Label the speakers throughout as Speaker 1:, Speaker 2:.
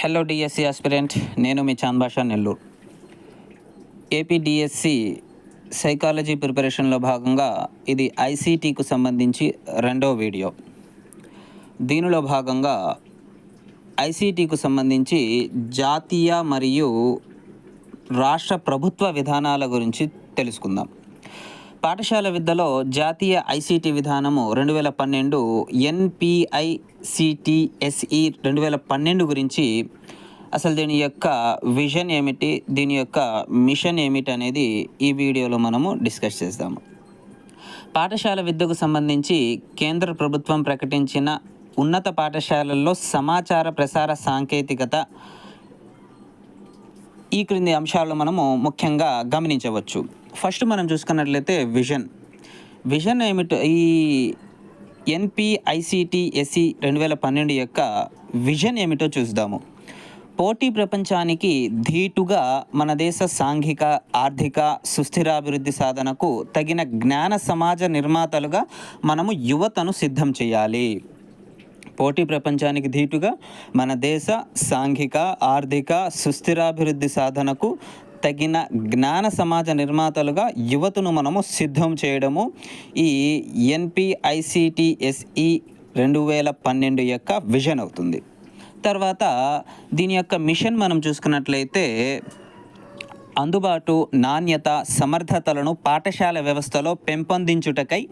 Speaker 1: Hello DSC aspirant, నేను మీ Chand Basha Nellore. AP DSC psychology ప్రిపరేషన్లో భాగంగా ఇది ఐసీటీకు సంబంధించి రెండో వీడియో. దీనిలో భాగంగా ఐసీటీకు సంబంధించి జాతీయ మరియు రాష్ట్ర ప్రభుత్వ విధానాల గురించి తెలుసుకుందాం. పాఠశాల విద్యలో జాతీయ ఐసీటీ విధానము 2012 ఎన్పిఐసిటిఎస్ఈ 2012 గురించి అసలు దీని యొక్క విజన్ ఏమిటి, దీని యొక్క మిషన్ ఏమిటి అనేది ఈ వీడియోలో మనము డిస్కస్ చేద్దాము. పాఠశాల విద్యకు సంబంధించి కేంద్ర ప్రభుత్వం ప్రకటించిన ఉన్నత పాఠశాలల్లో సమాచార ప్రసార సాంకేతికత ఈ క్రింది అంశాలను మనము ముఖ్యంగా గమనించవచ్చు. ఫస్ట్ మనం చూసుకున్నట్లయితే విజన్ ఏమిటి, ఈ ఎన్పిఐసిటిఎస్ఈ 2012 యొక్క విజన్ ఏమిటో చూద్దాము. పోటీ ప్రపంచానికి ధీటుగా మన దేశ సాంఘిక, ఆర్థిక, సుస్థిరాభివృద్ధి సాధనకు తగిన జ్ఞాన సమాజ నిర్మాతలుగా మనము యువతను సిద్ధం చేయాలి. పోటీ ప్రపంచానికి ధీటుగా మన దేశ సాంఘిక, ఆర్థిక, సుస్థిరాభివృద్ధి సాధనకు తగిన జ్ఞాన సమాజ నిర్మాతలుగా యువతను మనము సిద్ధం చేయడము ఈ ఎన్పిఐసిటిఎస్ఈ 2012 యొక్క విజన్ అవుతుంది. తర్వాత దీని యొక్క మిషన్ మనం చూసుకున్నట్లయితే అందుబాటు, నాణ్యత, సమర్థతలను పాఠశాల వ్యవస్థలో పెంపొందించుటకై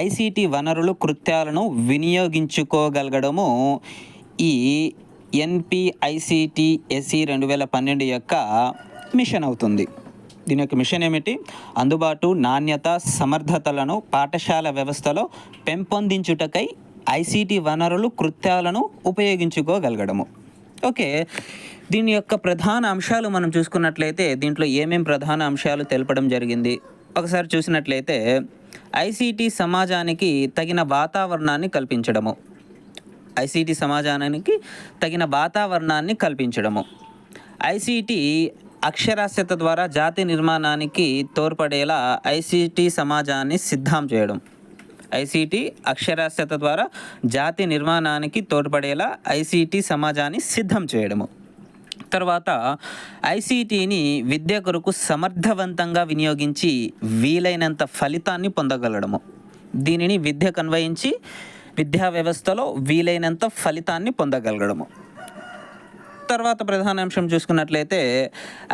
Speaker 1: ఐసీటీ వనరులు, కృత్యాలను వినియోగించుకోగలగడము ఈ ఎన్పిఐసిటిఎస్ఈ 2012 యొక్క మిషన్ అవుతుంది. దీని యొక్క మిషన్ ఏమిటి? అందుబాటు, నాణ్యత, సమర్థతలను పాఠశాల వ్యవస్థలో పెంపొందించుటకై ఐసీటీ వనరులు, కృత్యాలను ఉపయోగించుకోగలగడము. ఓకే, దీని యొక్క ప్రధాన అంశాలు మనం చూసుకున్నట్లయితే దీంట్లో ఏమేం ప్రధాన అంశాలు తెలపడం జరిగింది ఒకసారి చూసినట్లయితే, ఐసీటీ సమాజానికి తగిన వాతావరణాన్ని కల్పించడము. ఐసీటీ సమాజానికి తగిన వాతావరణాన్ని కల్పించడము. ఐసీటీ అక్షరాస్యత ద్వారా జాతి నిర్మాణానికి తోడ్పడేలా ఐసీటీ సమాజాన్ని సిద్ధం చేయడం. ఐసీటీ అక్షరాస్యత ద్వారా జాతి నిర్మాణానికి తోడ్పడేలా ఐసీటీ సమాజాన్ని సిద్ధం చేయడము. తర్వాత ఐసీటీని విద్య కొరకు సమర్థవంతంగా వినియోగించి వీలైనంత ఫలితాన్ని పొందగలడము. దీనిని విద్యకు అన్వయించి విద్యా వ్యవస్థలో వీలైనంత ఫలితాన్ని పొందగలగడము. తర్వాత ప్రధాన అంశం చూసుకున్నట్లయితే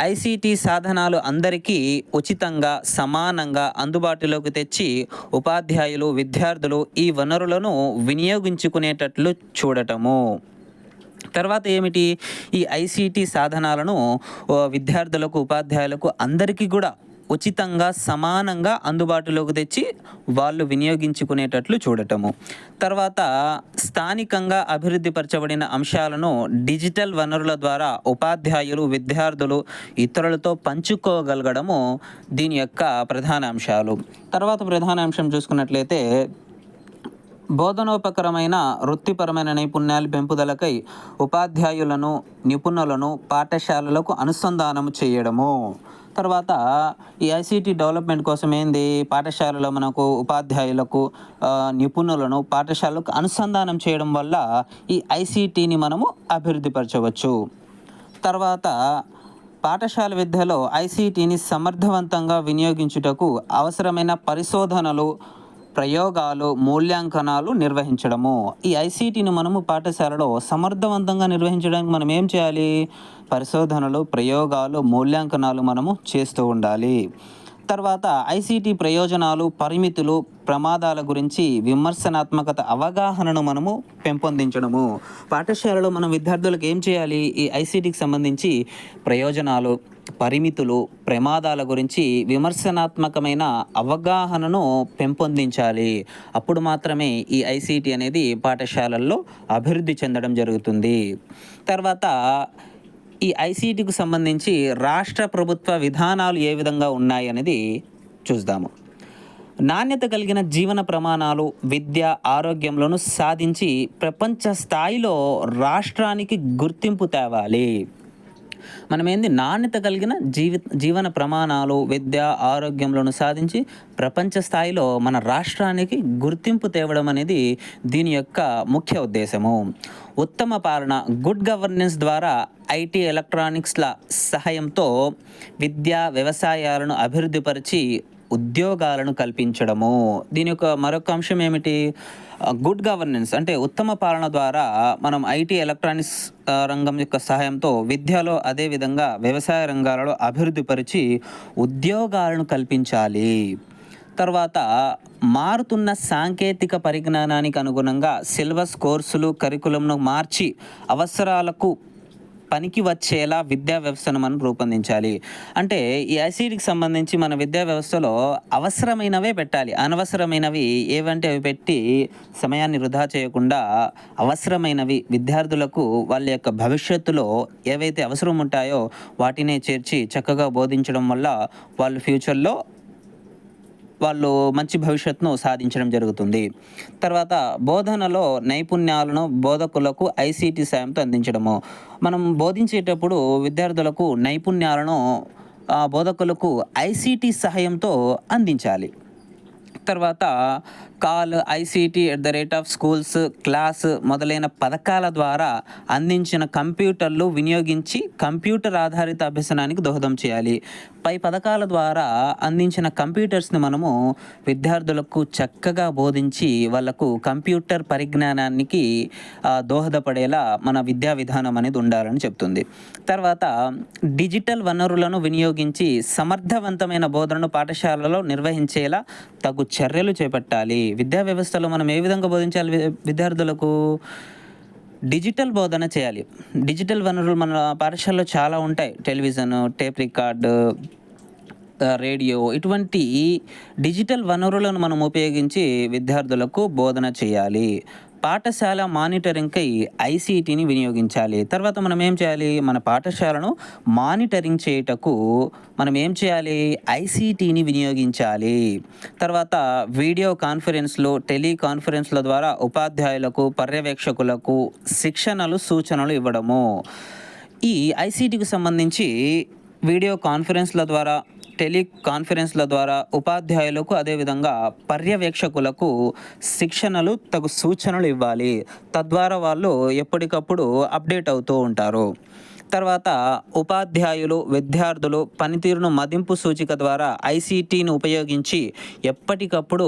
Speaker 1: ఐసీటీ సాధనాలు అందరికీ ఉచితంగా, సమానంగా అందుబాటులోకి తెచ్చి ఉపాధ్యాయులు, విద్యార్థులు ఈ వనరులను వినియోగించుకునేటట్లు చూడటము. తర్వాత ఏమిటి? ఈ ఐసీటీ సాధనాలను విద్యార్థులకు, ఉపాధ్యాయులకు అందరికీ కూడా ఉచితంగా, సమానంగా అందుబాటులోకి తెచ్చి వాళ్ళు వినియోగించుకునేటట్లు చూడటము. తర్వాత స్థానికంగా అభివృద్ధి పరచబడిన అంశాలను డిజిటల్ వనరుల ద్వారా ఉపాధ్యాయులు, విద్యార్థులు ఇతరులతో పంచుకోగలగడము దీని యొక్క ప్రధాన అంశాలు. తర్వాత ప్రధాన అంశం చూసుకున్నట్లయితే బోధనోపకరమైన వృత్తిపరమైన నైపుణ్యాల పెంపుదలకై ఉపాధ్యాయులను, నిపుణులను పాఠశాలలకు అనుసంధానము చేయడము. తర్వాత ఈ ఐసీటీ డెవలప్మెంట్ కోసం ఏంది, పాఠశాలలో మనకు ఉపాధ్యాయులకు, నిపుణులను పాఠశాలకు అనుసంధానం చేయడం వల్ల ఈ ఐసీటీని మనము అభివృద్ధి పరచవచ్చు. తర్వాత పాఠశాల విద్యలో ఐసీటీని సమర్థవంతంగా వినియోగించుటకు అవసరమైన పరిశోధనలు, ప్రయోగాలు, మూల్యాంకనాలు నిర్వహించడము. ఈ ఐసీటీని మనము పాఠశాలలో సమర్థవంతంగా నిర్వహించడానికి మనం ఏం చేయాలి? పరిశోధనలు, ప్రయోగాలు, మూల్యాంకనాలు మనము చేస్తూ ఉండాలి. తర్వాత ఐసీటీ ప్రయోజనాలు, పరిమితులు, ప్రమాదాల గురించి విమర్శనాత్మకత అవగాహనను మనము పెంపొందించడము. పాఠశాలలో మనం విద్యార్థులకు ఏం చేయాలి? ఈ ఐసీటీకి సంబంధించి ప్రయోజనాలు, పరిమితులు, ప్రమాదాల గురించి విమర్శనాత్మకమైన అవగాహనను పెంపొందించాలి. అప్పుడు మాత్రమే ఈ ఐసీటీ అనేది పాఠశాలల్లో అభివృద్ధి చెందడం జరుగుతుంది. తర్వాత ఈ ఐసీటీకి సంబంధించి రాష్ట్ర ప్రభుత్వ విధానాలు ఏ విధంగా ఉన్నాయి అనేది చూద్దాము. నాణ్యత కలిగిన జీవన ప్రమాణాలు, విద్య, ఆరోగ్యంలోను సాధించి ప్రపంచ స్థాయిలో రాష్ట్రానికి గుర్తింపు తేవాలి. మనమేంది నాణ్యత కలిగిన జీవన ప్రమాణాలు, విద్య, ఆరోగ్యంలోను సాధించి ప్రపంచ స్థాయిలో మన రాష్ట్రానికి గుర్తింపు తేవడం అనేది దీని యొక్క ముఖ్య ఉద్దేశము. ఉత్తమ పాలన, గుడ్ గవర్నెన్స్ ద్వారా ఐటీ, ఎలక్ట్రానిక్స్‌ల సహాయంతో విద్య, వ్యవసాయాలను అభివృద్ధిపరిచి ఉద్యోగాలను కల్పించడము. దీని యొక్క మరొక అంశం ఏమిటి? గుడ్ గవర్నెన్స్ అంటే ఉత్తమ పాలన ద్వారా మనం ఐటీ, ఎలక్ట్రానిక్స్ రంగం యొక్క సహాయంతో విద్యలో, అదేవిధంగా వ్యవసాయ రంగాలలో అభివృద్ధిపరిచి ఉద్యోగాలను కల్పించాలి. తర్వాత మారుతున్న సాంకేతిక పరిజ్ఞానానికి అనుగుణంగా సిలబస్, కోర్సులు, కరికులంను మార్చి అవసరాలకు పనికి వచ్చేలా విద్యా వ్యవస్థను మనం రూపొందించాలి. అంటే ఈ ఐసీటీకి సంబంధించి మన విద్యా వ్యవస్థలో అవసరమైనవే పెట్టాలి. అనవసరమైనవి ఏవంటే అవి పెట్టి సమయాన్ని వృధా చేయకుండా అవసరమైనవి విద్యార్థులకు వాళ్ళ యొక్క భవిష్యత్తులో ఏవైతే అవసరం ఉంటాయో వాటినే చేర్చి చక్కగా బోధించడం వల్ల వాళ్ళు ఫ్యూచర్‌లో వాళ్ళు మంచి భవిష్యత్తును సాధించడం జరుగుతుంది. తర్వాత బోధనలో నైపుణ్యాలను బోధకులకు ఐసీటీ సాయంతో అందించడము. మనం బోధించేటప్పుడు విద్యార్థులకు నైపుణ్యాలను బోధకులకు ఐసీటీ సహాయంతో అందించాలి. తర్వాత CAL-ICT@స్కూల్స్, క్లాస్ మొదలైన పథకాల ద్వారా అందించిన కంప్యూటర్లు వినియోగించి కంప్యూటర్ ఆధారిత అభ్యసనానికి దోహదం చేయాలి. పై పథకాల ద్వారా అందించిన కంప్యూటర్స్‌ని మనము విద్యార్థులకు చక్కగా బోధించి వాళ్ళకు కంప్యూటర్ పరిజ్ఞానానికి దోహదపడేలా మన విద్యా విధానం అనేది ఉండాలని చెప్తుంది. తర్వాత డిజిటల్ వనరులను వినియోగించి సమర్థవంతమైన బోధనను పాఠశాలలో నిర్వహించేలా తగు చర్యలు చేపట్టాలి. విద్యా వ్యవస్థలో మనం ఏ విధంగా బోధించాలి విద్యార్థులకు? డిజిటల్ బోధన చేయాలి. డిజిటల్ వనరులు మన పాఠశాలలో చాలా ఉంటాయి. టెలివిజన్, టేప్ రికార్డు, రేడియో, ఇటువంటి డిజిటల్ వనరులను మనం ఉపయోగించి విద్యార్థులకు బోధన చేయాలి. పాఠశాల మానిటరింగ్‌కై ఐసీటీని వినియోగించాలి. తర్వాత మనం ఏం చేయాలి? మన పాఠశాలను మానిటరింగ్ చేయుటకు మనం ఏం చేయాలి? ఐసీటీని వినియోగించాలి. తర్వాత వీడియో కాన్ఫరెన్స్‌లు, టెలికాన్ఫరెన్స్‌ల ద్వారా ఉపాధ్యాయులకు, పర్యవేక్షకులకు శిక్షణలు, సూచనలు ఇవ్వడము. ఈ ఐసీటీకి సంబంధించి వీడియో కాన్ఫరెన్స్‌ల ద్వారా, టెలికాన్ఫరెన్స్‌ల ద్వారా ఉపాధ్యాయులకు, అదేవిధంగా పర్యవేక్షకులకు శిక్షణలు, తగు సూచనలు ఇవ్వాలి. తద్వారా వాళ్ళు ఎప్పటికప్పుడు అప్డేట్ అవుతూ ఉంటారు. తర్వాత ఉపాధ్యాయులు, విద్యార్థులు పనితీరును మదింపు సూచిక ద్వారా ఐసీటీని ఉపయోగించి ఎప్పటికప్పుడు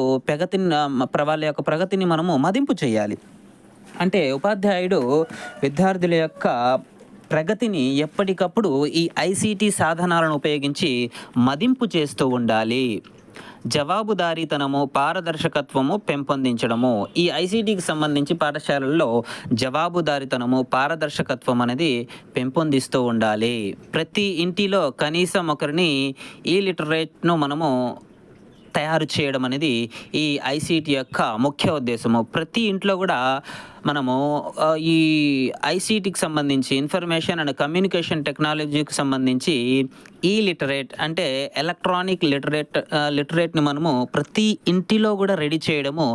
Speaker 1: వాళ్ళ యొక్క ప్రగతిని మనము మదింపు చేయాలి. అంటే ఉపాధ్యాయుడు విద్యార్థుల యొక్క ప్రగతిని ఎప్పటికప్పుడు ఈ ఐసీటీ సాధనాలను ఉపయోగించి మదింపు చేస్తూ ఉండాలి. జవాబుదారీతనము, పారదర్శకత్వము పెంపొందించడము. ఈ ఐసీటీకి సంబంధించి పాఠశాలల్లో జవాబుదారీతనము, పారదర్శకత్వం అనేది పెంపొందిస్తూ ఉండాలి. ప్రతి ఇంటిలో కనీసం ఒకరిని లిటరేట్‌ను మనము తయారు చేయడం అనేది ఈ ఐసీటీ యొక్క ముఖ్య ఉద్దేశము. ప్రతి ఇంట్లో కూడా మనము ఈ ఐసీటీకి సంబంధించి, ఇన్ఫర్మేషన్ అండ్ కమ్యూనికేషన్ టెక్నాలజీకి సంబంధించి లిటరేట్ అంటే ఎలక్ట్రానిక్ లిటరేట్‌ని మనము ప్రతి ఇంటిలో కూడా రెడీ చేయడము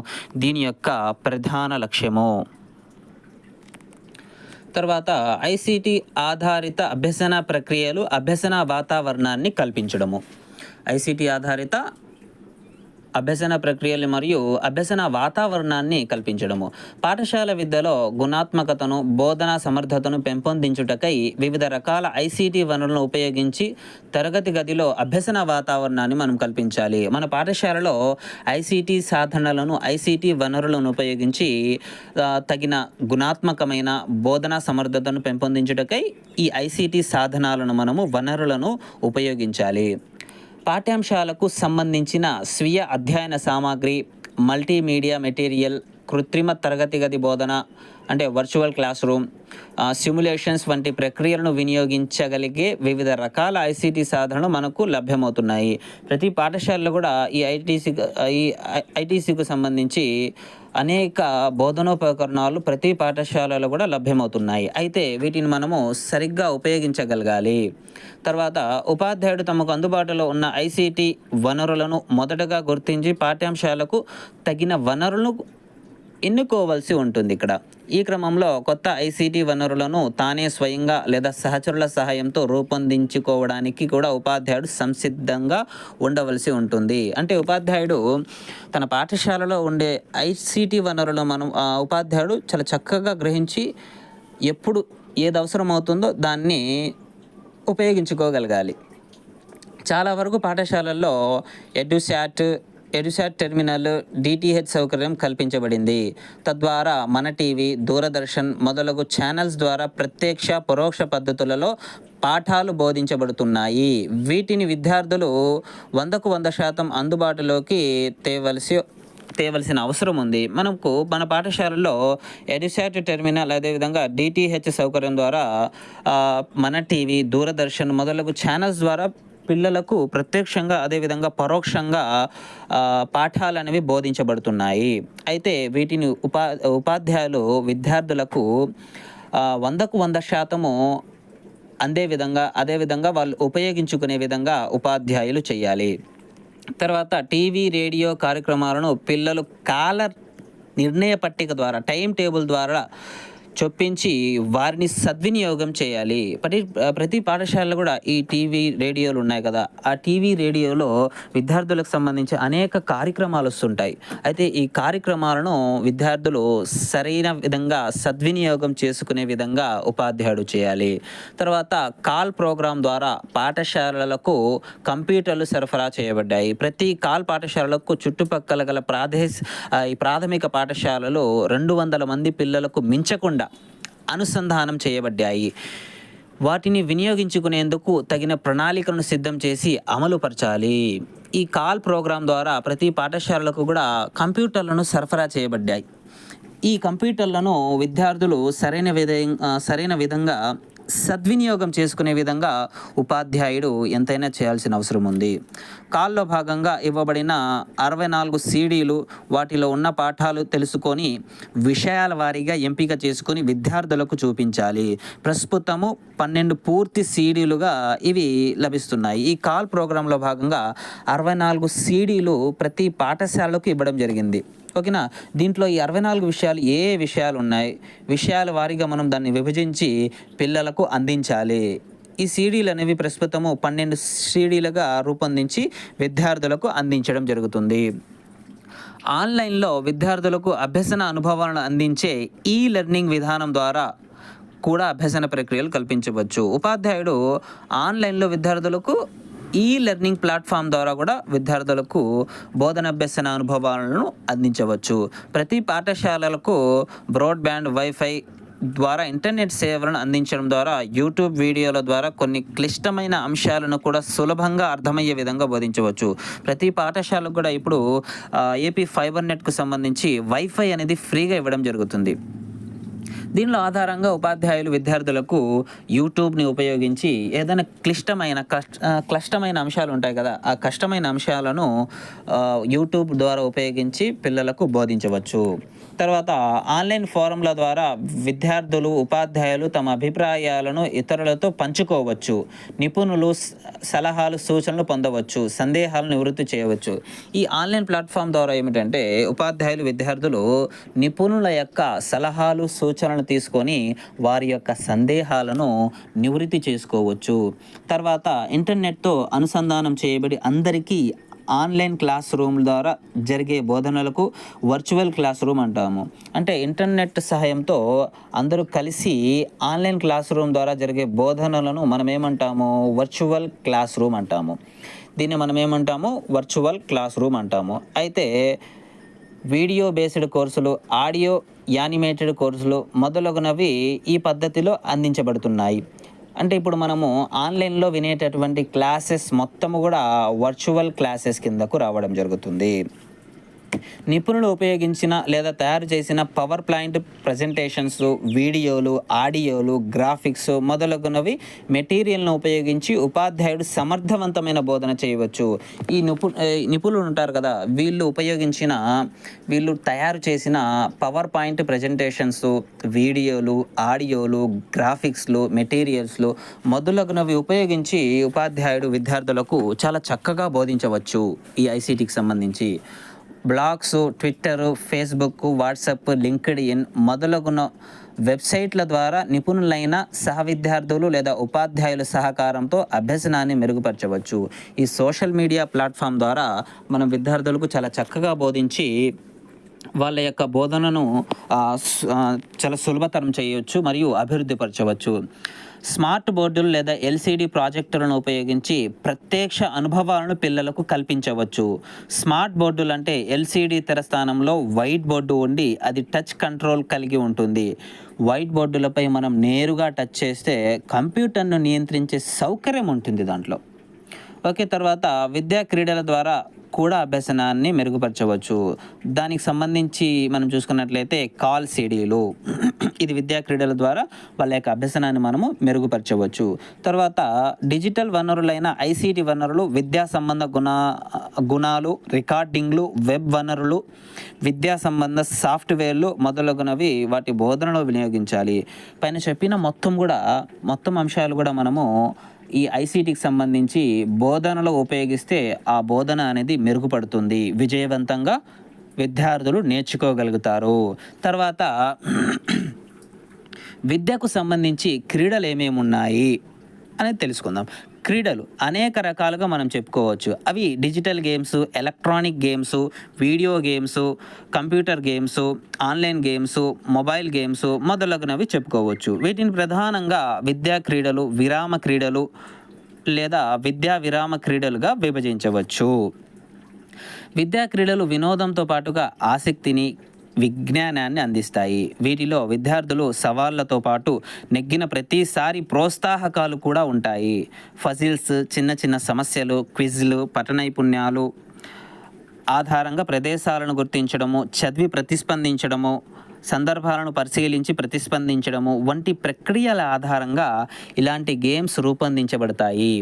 Speaker 1: దీని యొక్క ప్రధాన లక్ష్యము. తర్వాత ఐసీటీ ఆధారిత అభ్యసన ప్రక్రియలు, అభ్యసన వాతావరణాన్ని కల్పించడము. ఐసీటీ ఆధారిత అభ్యసన ప్రక్రియలు మరియు అభ్యసన వాతావరణాన్ని కల్పించడము. పాఠశాల విద్యలో గుణాత్మకతను, బోధనా సమర్థతను పెంపొందించుటకై వివిధ రకాల ఐసీటీ వనరులను ఉపయోగించి తరగతి గదిలో అభ్యసన వాతావరణాన్ని మనం కల్పించాలి. మన పాఠశాలలో ఐసీటీ సాధనలను, ఐసీటీ వనరులను ఉపయోగించి తగిన గుణాత్మకమైన బోధనా సమర్థతను పెంపొందించుటకై ఈ ఐసీటీ సాధనాలను మనము, వనరులను ఉపయోగించాలి. పాఠ్యాంశాలకు సంబంధించిన స్వీయ అధ్యయన సామాగ్రి, మల్టీమీడియా మెటీరియల్, కృత్రిమ తరగతి గది బోధన అంటే వర్చువల్ క్లాస్ రూమ్, సిమ్యులేషన్స్ వంటి ప్రక్రియలను వినియోగించగలిగే వివిధ రకాల ఐసీటీ సాధనలు మనకు లభ్యమవుతున్నాయి. ప్రతి పాఠశాలలో కూడా ఈ ఐటీసీకి సంబంధించి అనేక బోధనోపకరణాలు ప్రతి పాఠశాలలో కూడా లభ్యమవుతున్నాయి. అయితే వీటిని మనము సరిగ్గా ఉపయోగించగలగాలి. తర్వాత ఉపాధ్యాయుడు తమకు అందుబాటులో ఉన్న ఐసీటీ వనరులను మొదటగా గుర్తించి పాఠ్యాంశాలకు తగిన వనరులను ఎన్నుకోవాల్సి ఉంటుంది ఇక్కడ. ఈ క్రమంలో కొత్త ఐసీటీ వనరులను తానే స్వయంగా లేదా సహచరుల సహాయంతో రూపొందించుకోవడానికి కూడా ఉపాధ్యాయుడు సంసిద్ధంగా ఉండవలసి ఉంటుంది. అంటే ఉపాధ్యాయుడు తన పాఠశాలలో ఉండే ఐసీటీ వనరులను ఉపాధ్యాయుడు చాలా చక్కగా గ్రహించి ఎప్పుడు ఏది అవసరం అవుతుందో దాన్ని ఉపయోగించుకోగలగాలి. చాలా వరకు పాఠశాలల్లో ఎడ్యుశాట్ టెర్మినల్, డిటిహెచ్ సౌకర్యం కల్పించబడింది. తద్వారా మన టీవీ, దూరదర్శన్ మొదలగు ఛానల్స్ ద్వారా ప్రత్యక్ష పరోక్ష పద్ధతులలో పాఠాలు బోధించబడుతున్నాయి. వీటిని విద్యార్థులు 100% అందుబాటులోకి తేవలసిన అవసరం ఉంది. మన పాఠశాలలో ఎడ్యుశాట్ టెర్మినల్ అదేవిధంగా డిటిహెచ్ సౌకర్యం ద్వారా మన టీవీ, దూరదర్శన్ మొదలగు ఛానల్స్ ద్వారా పిల్లలకు ప్రత్యక్షంగా అదేవిధంగా పరోక్షంగా పాఠాలు అనేవి బోధించబడుతున్నాయి. అయితే వీటిని ఉపాధ్యాయులు విద్యార్థులకు 100% అదేవిధంగా వాళ్ళు ఉపయోగించుకునే విధంగా ఉపాధ్యాయులు చేయాలి. తర్వాత టీవీ, రేడియో కార్యక్రమాలను పిల్లలు కాల నిర్ణయ పట్టిక ద్వారా, టైం టేబుల్ ద్వారా చొప్పించి వారిని సద్వినియోగం చేయాలి. ప్రతి పాఠశాలలో కూడా ఈ టీవీ, రేడియోలు ఉన్నాయి కదా, ఆ టీవీ, రేడియోలో విద్యార్థులకు సంబంధించి అనేక కార్యక్రమాలు వస్తుంటాయి. అయితే ఈ కార్యక్రమాలను విద్యార్థులు సరైన విధంగా సద్వినియోగం చేసుకునే విధంగా ఉపాధ్యాయుడు చేయాలి. తర్వాత కాల్ ప్రోగ్రాం ద్వారా పాఠశాలలకు కంప్యూటర్లు సరఫరా చేయబడ్డాయి. ప్రతి కాల్ పాఠశాలలకు చుట్టుపక్కల గల ఈ ప్రాథమిక పాఠశాలలో 200 మంది పిల్లలకు మించకుండా అనుసంధానం చేయబడ్డాయి. వాటిని వినియోగించుకునేందుకు తగిన ప్రణాళికలను సిద్ధం చేసి అమలుపరచాలి. ఈ కాల్ ప్రోగ్రాం ద్వారా ప్రతి పాఠశాలలకు కూడా కంప్యూటర్లను సరఫరా చేయబడ్డాయి. ఈ కంప్యూటర్లను విద్యార్థులు సరైన విధంగా సద్వినియోగం చేసుకునే విధంగా ఉపాధ్యాయుడు ఎంతైనా చేయాల్సిన అవసరం ఉంది. కాల్లో భాగంగా ఇవ్వబడిన 64 సీడీలు, వాటిలో ఉన్న పాఠాలు తెలుసుకొని విషయాల వారీగా ఎంపిక చేసుకొని విద్యార్థులకు చూపించాలి. ప్రస్తుతము 12 పూర్తి సీడీలుగా ఇవి లభిస్తున్నాయి. ఈ కాల్ ప్రోగ్రాంలో భాగంగా 64 సీడీలు ప్రతి పాఠశాలకు ఇవ్వడం జరిగింది. ఓకేనా. దీంట్లో ఈ 64 విషయాలు ఏ విషయాలు ఉన్నాయి, విషయాల వారీగా మనం దాన్ని విభజించి పిల్లలకు అందించాలి. ఈ సీడీలు అనేవి ప్రస్తుతము 12 సీడీలుగా రూపొందించి విద్యార్థులకు అందించడం జరుగుతుంది. ఆన్లైన్లో విద్యార్థులకు అభ్యసన అనుభవాలను అందించే ఈ లెర్నింగ్ విధానం ద్వారా కూడా అభ్యసన ప్రక్రియలు కల్పించవచ్చు. ఉపాధ్యాయుడు ఆన్లైన్లో విద్యార్థులకు ఈ లెర్నింగ్ ప్లాట్ఫామ్ ద్వారా కూడా విద్యార్థులకు బోధనాభ్యసన అనుభవాలను అందించవచ్చు. ప్రతి పాఠశాలలకు బ్రాడ్బ్యాండ్, వైఫై ద్వారా ఇంటర్నెట్ సేవలను అందించడం ద్వారా యూట్యూబ్ వీడియోల ద్వారా కొన్ని క్లిష్టమైన అంశాలను కూడా సులభంగా అర్థమయ్యే విధంగా బోధించవచ్చు. ప్రతి పాఠశాలకు కూడా ఇప్పుడు ఏపీ ఫైబర్ నెట్కు సంబంధించి వైఫై అనేది ఫ్రీగా ఇవ్వడం జరుగుతుంది. దీనిలో ఆధారంగా ఉపాధ్యాయులు విద్యార్థులకు యూట్యూబ్ని ఉపయోగించి ఏదైనా క్లిష్టమైన అంశాలు ఉంటాయి కదా, ఆ కష్టమైన అంశాలను యూట్యూబ్ ద్వారా ఉపయోగించి పిల్లలకు బోధించవచ్చు. తర్వాత ఆన్లైన్ ఫోరంల ద్వారా విద్యార్థులు, ఉపాధ్యాయులు తమ అభిప్రాయాలను ఇతరులతో పంచుకోవచ్చు. నిపుణులు సలహాలు, సూచనలు పొందవచ్చు. సందేహాలను నివృత్తి చేయవచ్చు. ఈ ఆన్లైన్ ప్లాట్ఫామ్ ద్వారా ఏమిటంటే ఉపాధ్యాయులు, విద్యార్థులు నిపుణుల యొక్క సలహాలు, సూచనలను తీసుకొని వారి యొక్క సందేహాలను నివృత్తి చేసుకోవచ్చు. తర్వాత ఇంటర్నెట్తో అనుసంధానం చేయబడి అందరికీ ఆన్లైన్ క్లాస్ రూమ్ ద్వారా జరిగే బోధనలకు వర్చువల్ క్లాస్ రూమ్ అంటాము. అంటే ఇంటర్నెట్ సహాయంతో అందరూ కలిసి ఆన్లైన్ క్లాస్ రూమ్ ద్వారా జరిగే బోధనలను మనం ఏమంటాము? వర్చువల్ క్లాస్ రూమ్ అంటాము. దీన్ని మనం ఏమంటాము? వర్చువల్ క్లాస్ రూమ్ అంటాము. అయితే వీడియో బేస్డ్ కోర్సులు, ఆడియో యానిమేటెడ్ కోర్సులు మొదలగునవి ఈ పద్ధతిలో అందించబడుతున్నాయి. అంటే ఇప్పుడు మనము ఆన్లైన్లో వినేటటువంటి క్లాసెస్ మొత్తము కూడా వర్చువల్ క్లాసెస్ కిందకు రావడం జరుగుతుంది. నిపుణులు ఉపయోగించిన లేదా తయారు చేసిన పవర్ పాయింట్ ప్రజెంటేషన్స్, వీడియోలు, ఆడియోలు, గ్రాఫిక్స్ మొదలగునవి మెటీరియల్ను ఉపయోగించి ఉపాధ్యాయుడు సమర్థవంతమైన బోధన చేయవచ్చు. ఈ నిపుణులు ఉంటారు కదా, వీళ్ళు తయారు చేసిన పవర్ పాయింట్ ప్రజెంటేషన్స్, వీడియోలు, ఆడియోలు, గ్రాఫిక్స్లు, మెటీరియల్స్లు మొదలగునవి ఉపయోగించి ఉపాధ్యాయుడు విద్యార్థులకు చాలా చక్కగా బోధించవచ్చు. ఈ ఐసీటీకి సంబంధించి blogs, Twitter, Facebook, WhatsApp, LinkedIn మొదలగున వెబ్సైట్ల ద్వారా నిపుణులైన సహ విద్యార్థులు లేదా ఉపాధ్యాయుల సహకారంతో అభ్యసనాన్ని మెరుగుపరచవచ్చు. ఈ సోషల్ మీడియా ప్లాట్ఫామ్ ద్వారా మనం విద్యార్థులకు చాలా చక్కగా బోధించి వాళ్ళ యొక్క బోధనను చాలా సులభతరం చేయవచ్చు మరియు అభివృద్ధి పరచవచ్చు. స్మార్ట్ బోర్డులు లేదా ఎల్సిడి ప్రాజెక్టులను ఉపయోగించి ప్రత్యక్ష అనుభవాలను పిల్లలకు కల్పించవచ్చు. స్మార్ట్ బోర్డులు అంటే ఎల్సిడి తెర స్థానంలో వైట్ బోర్డు ఉండి అది టచ్ కంట్రోల్ కలిగి ఉంటుంది. వైట్ బోర్డులపై మనం నేరుగా టచ్ చేస్తే కంప్యూటర్ను నియంత్రించే సౌకర్యం ఉంటుంది దాంట్లో. ఓకే, తర్వాత విద్యా క్రీడల ద్వారా కూడా అభ్యసనాన్ని మెరుగుపరచవచ్చు. దానికి సంబంధించి మనం చూసుకున్నట్లయితే కాల్ సీడీలు ఇది విద్యా క్రీడల ద్వారా వాళ్ళ యొక్క అభ్యసనాన్ని మనము మెరుగుపరచవచ్చు. తర్వాత డిజిటల్ వనరులైన ఐసీటీ వనరులు, విద్యా సంబంధ గుణాలు, రికార్డింగ్లు, వెబ్ వనరులు, విద్యా సంబంధ సాఫ్ట్వేర్లు మొదలగునవి వాటి బోధనలో వినియోగించాలి. పైన చెప్పిన మొత్తం అంశాలు కూడా మనము ఈ ఐసీటీకి సంబంధించి బోధనలో ఉపయోగిస్తే ఆ బోధన అనేది మెరుగుపడుతుంది, విజయవంతంగా విద్యార్థులు నేర్చుకోగలుగుతారు. తర్వాత విద్యకు సంబంధించి క్రీడలు ఏమేమి ఉన్నాయి అనేది తెలుసుకుందాం. క్రీడలు అనేక రకాలుగా మనం చెప్పుకోవచ్చు. అవి digital games, electronic games, video games, computer games, online games, mobile games మొదలగునవి చెప్పుకోవచ్చు. వీటిని ప్రధానంగా విద్యా క్రీడలు, విరామ క్రీడలు లేదా విద్యా విరామ క్రీడలుగా విభజించవచ్చు. విద్యా క్రీడలు వినోదంతో పాటుగా ఆసక్తిని, విజ్ఞానాన్ని అందిస్తాయి. వీటిలో విద్యార్థులు సవాళ్లతో పాటు నెగ్గిన ప్రతిసారి ప్రోత్సాహకాలు కూడా ఉంటాయి. ఫజిల్స్, చిన్న చిన్న సమస్యలు, క్విజ్లు, పఠన నైపుణ్యాలు ఆధారంగా ప్రదేశాలను గుర్తించడము, చదివి ప్రతిస్పందించడము, సందర్భాలను పరిశీలించి ప్రతిస్పందించడము వంటి ప్రక్రియల ఆధారంగా ఇలాంటి గేమ్స్ రూపొందించబడతాయి.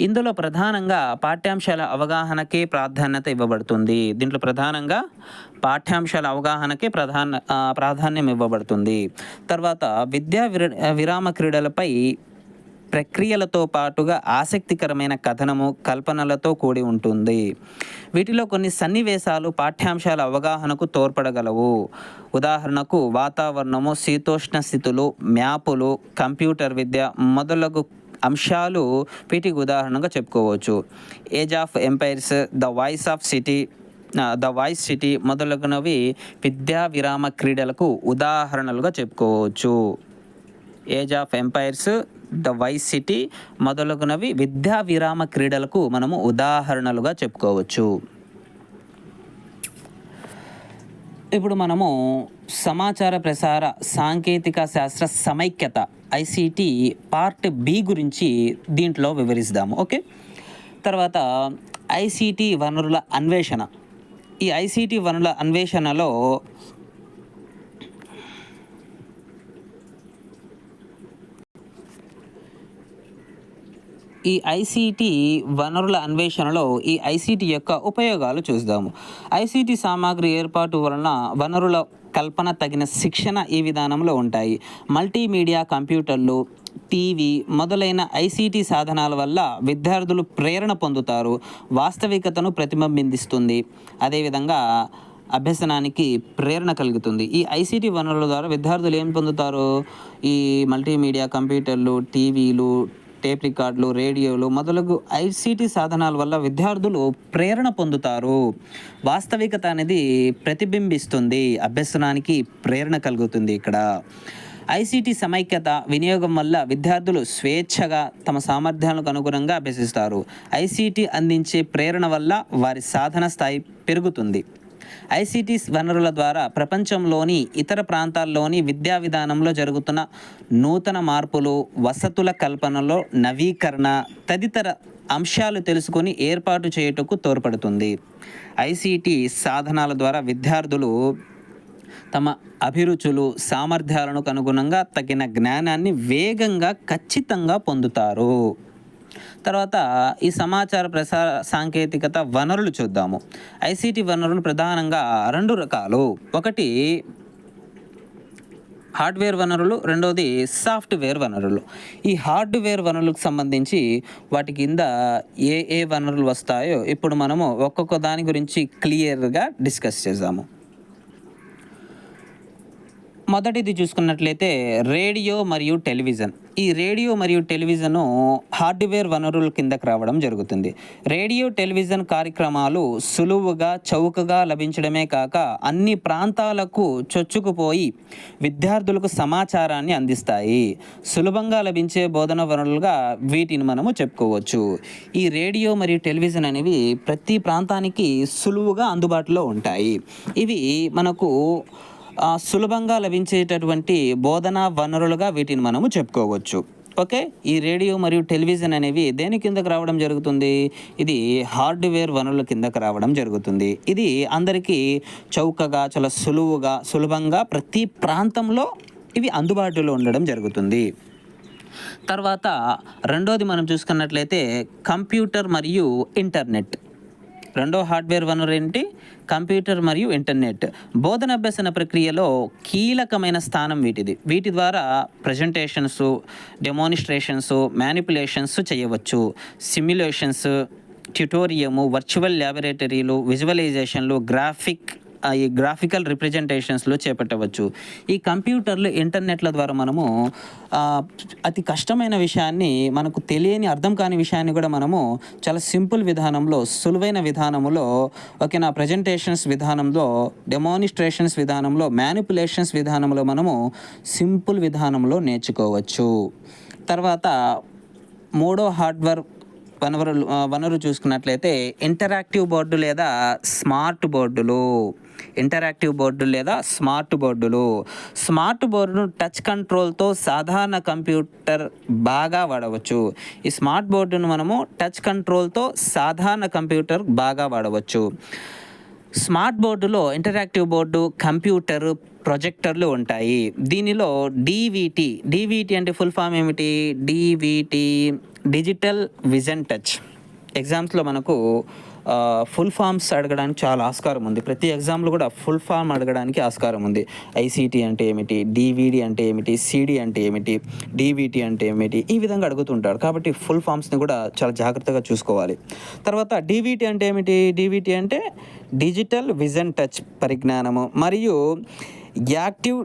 Speaker 1: ఇందులో ప్రధానంగా పాఠ్యాంశాల అవగాహనకే ప్రాధాన్యత ఇవ్వబడుతుంది. దీంట్లో ప్రధానంగా పాఠ్యాంశాల అవగాహనకే ప్రాధాన్యం ఇవ్వబడుతుంది. తర్వాత విరామ క్రీడలపై ప్రక్రియలతో పాటుగా ఆసక్తికరమైన కథనము, కల్పనలతో కూడి ఉంటుంది. వీటిలో కొన్ని సన్నివేశాలు పాఠ్యాంశాల అవగాహనకు తోడ్పడగలవు. ఉదాహరణకు వాతావరణము, శీతోష్ణ స్థితులు, మ్యాపులు, కంప్యూటర్ విద్య మొదలగు అంశాలు వీటికి ఉదాహరణగా చెప్పుకోవచ్చు. Age of empires, the voice city మొదలగునవి విద్యా విరామ క్రీడలకు ఉదాహరణలుగా చెప్పుకోవచ్చు. Age of empires, the voice city మొదలగునవి విద్యా విరామ క్రీడలకు మనము ఉదాహరణలుగా చెప్పుకోవచ్చు. ఇప్పుడు మనము సమాచార ప్రసార సాంకేతిక శాస్త్ర సమైక్యత ఐసీటీ పార్ట్ బి గురించి దీంట్లో వివరిస్తాము. ఓకే, తర్వాత ఐసీటీ వనరుల అన్వేషణ. ఈ ఐసీటీ వనరుల అన్వేషణలో ఈ ఐసీటీ యొక్క ఉపయోగాలు చూద్దాము. ఐసీటీ సామాగ్రి ఏర్పాటు వలన వనరుల కల్పన, తగిన శిక్షణ ఈ విధానంలో ఉంటాయి. మల్టీమీడియా కంప్యూటర్లు, టీవీ మొదలైన ఐసీటీ సాధనాల వల్ల విద్యార్థులు ప్రేరణ పొందుతారు, వాస్తవికతను ప్రతిబింబిస్తుంది, అదేవిధంగా అభ్యసనానికి ప్రేరణ కలుగుతుంది. ఈ ఐసీటీ వనరుల ద్వారా విద్యార్థులు ఏం పొందుతారు? ఈ మల్టీమీడియా కంప్యూటర్లు, టీవీలు, టేప్ రికార్డులు, రేడియోలు మొదలగు ఐసీటీ సాధనాల వల్ల విద్యార్థులు ప్రేరణ పొందుతారు, వాస్తవికత అనేది ప్రతిబింబిస్తుంది, అభ్యసనానికి ప్రేరణ కలుగుతుంది. ఇక్కడ ఐసీటీ సమైక్యత వినియోగం వల్ల విద్యార్థులు స్వేచ్ఛగా తమ సామర్థ్యాలకు అనుగుణంగా అభ్యసిస్తారు. ఐసీటీ అందించే ప్రేరణ వల్ల వారి సాధన స్థాయి పెరుగుతుంది. ఐసీటీ వనరుల ద్వారా ప్రపంచంలోని ఇతర ప్రాంతాల్లోని విద్యా విధానంలో జరుగుతున్న నూతన మార్పులు, వసతుల కల్పనలో నవీకరణ తదితర అంశాలు తెలుసుకొని ఏర్పాటు చేయుటకు తోడ్పడుతుంది. ఐసీటీ సాధనాల ద్వారా విద్యార్థులు తమ అభిరుచులు, సామర్థ్యాలకు అనుగుణంగా తగిన జ్ఞానాన్ని వేగంగా, ఖచ్చితంగా పొందుతారు. తర్వాత ఈ సమాచార ప్రసార సాంకేతికత వనరులు చూద్దాము. ఐసీటీ వనరులు ప్రధానంగా 2 రకాలు. ఒకటి హార్డ్వేర్ వనరులు, రెండవది సాఫ్ట్వేర్ వనరులు. ఈ హార్డ్వేర్ వనరులకు సంబంధించి వాటి కింద ఏ ఏ వనరులు వస్తాయో ఇప్పుడు మనము ఒక్కొక్క దాని గురించి క్లియర్గా డిస్కస్ చేద్దాము. మొదటిది చూసుకున్నట్లయితే రేడియో మరియు టెలివిజన్. ఈ రేడియో మరియు టెలివిజను హార్డ్వేర్ వనరుల కిందకు రావడం జరుగుతుంది. రేడియో టెలివిజన్ కార్యక్రమాలు సులువుగా చౌకగా లభించడమే కాక అన్ని ప్రాంతాలకు చొచ్చుకుపోయి విద్యార్థులకు సమాచారాన్ని అందిస్తాయి. సులభంగా లభించే బోధన వనరులుగా వీటిని మనము చెప్పుకోవచ్చు. ఈ రేడియో మరియు టెలివిజన్ అనేవి ప్రతి ప్రాంతానికి సులువుగా అందుబాటులో ఉంటాయి. ఇవి మనకు సులభంగా లభించేటటువంటి బోధనా వనరులుగా వీటిని మనము చెప్పుకోవచ్చు. ఓకే, ఈ రేడియో మరియు టెలివిజన్ అనేవి దేని కిందకు రావడం జరుగుతుంది? ఇది హార్డ్వేర్ వనరుల కిందకు రావడం జరుగుతుంది. ఇది అందరికీ చౌకగా చాలా సులభంగా ప్రతి ప్రాంతంలో ఇవి అందుబాటులో ఉండడం జరుగుతుంది. తర్వాత రెండోది మనం చూసుకున్నట్లయితే కంప్యూటర్ మరియు ఇంటర్నెట్. రెండో హార్డ్వేర్ వనరు ఏంటి? కంప్యూటర్ మరియు ఇంటర్నెట్. బోధన అభ్యసన ప్రక్రియలో కీలకమైన స్థానం వీటిది. వీటి ద్వారా ప్రజెంటేషన్స్, డెమోనిస్ట్రేషన్స్, మ్యానిపులేషన్స్ చేయవచ్చు. సిమ్యులేషన్స్, ట్యుటోరియము, వర్చువల్ ల్యాబొరేటరీలు, విజువలైజేషన్లు, ఈ గ్రాఫికల్ రిప్రజెంటేషన్స్లో చేపట్టవచ్చు. ఈ కంప్యూటర్లు, ఇంటర్నెట్ల ద్వారా మనము అతి కష్టమైన విషయాన్ని, మనకు తెలియని అర్థం కాని విషయాన్ని కూడా మనము చాలా సింపుల్ విధానంలో, సులువైన విధానంలో, ఓకేనా, ప్రజెంటేషన్స్ విధానంలో, డెమోనిస్ట్రేషన్స్ విధానంలో, మ్యానిపులేషన్స్ విధానంలో మనము సింపుల్ విధానంలో నేర్చుకోవచ్చు. తర్వాత మూడో హార్డ్వేర్ వనరు చూసుకున్నట్లయితే ఇంటరాక్టివ్ బోర్డు లేదా స్మార్ట్ బోర్డులు. స్మార్ట్ బోర్డును టచ్ కంట్రోల్తో సాధారణ కంప్యూటర్ బాగా వాడవచ్చు. ఈ స్మార్ట్ బోర్డును మనము టచ్ కంట్రోల్తో సాధారణ కంప్యూటర్ బాగా వాడవచ్చు. స్మార్ట్ బోర్డులో ఇంటరాక్టివ్ బోర్డు, కంప్యూటర్, ప్రొజెక్టర్లు ఉంటాయి. దీనిలో డీవీటీ అంటే ఫుల్ ఫామ్ ఏమిటి? DVT digital vision touch. ఎగ్జామ్స్లో మనకు ఫుల్ ఫామ్స్ అడగడానికి చాలా ఆస్కారం ఉంది. ప్రతి ఎగ్జామ్లో కూడా ఫుల్ ఫామ్ అడగడానికి ఆస్కారం ఉంది. ఐసీటీ అంటే ఏమిటి, డివిడి అంటే ఏమిటి, సిడి అంటే ఏమిటి, డివిటి అంటే ఏమిటి, ఈ విధంగా అడుగుతుంటారు. కాబట్టి ఫుల్ ఫామ్స్ని కూడా చాలా జాగ్రత్తగా చూసుకోవాలి. తర్వాత డివిటి అంటే ఏమిటి? డివిటి అంటే డిజిటల్ విజన్ టచ్ పరిజ్ఞానము మరియు యాక్టివ్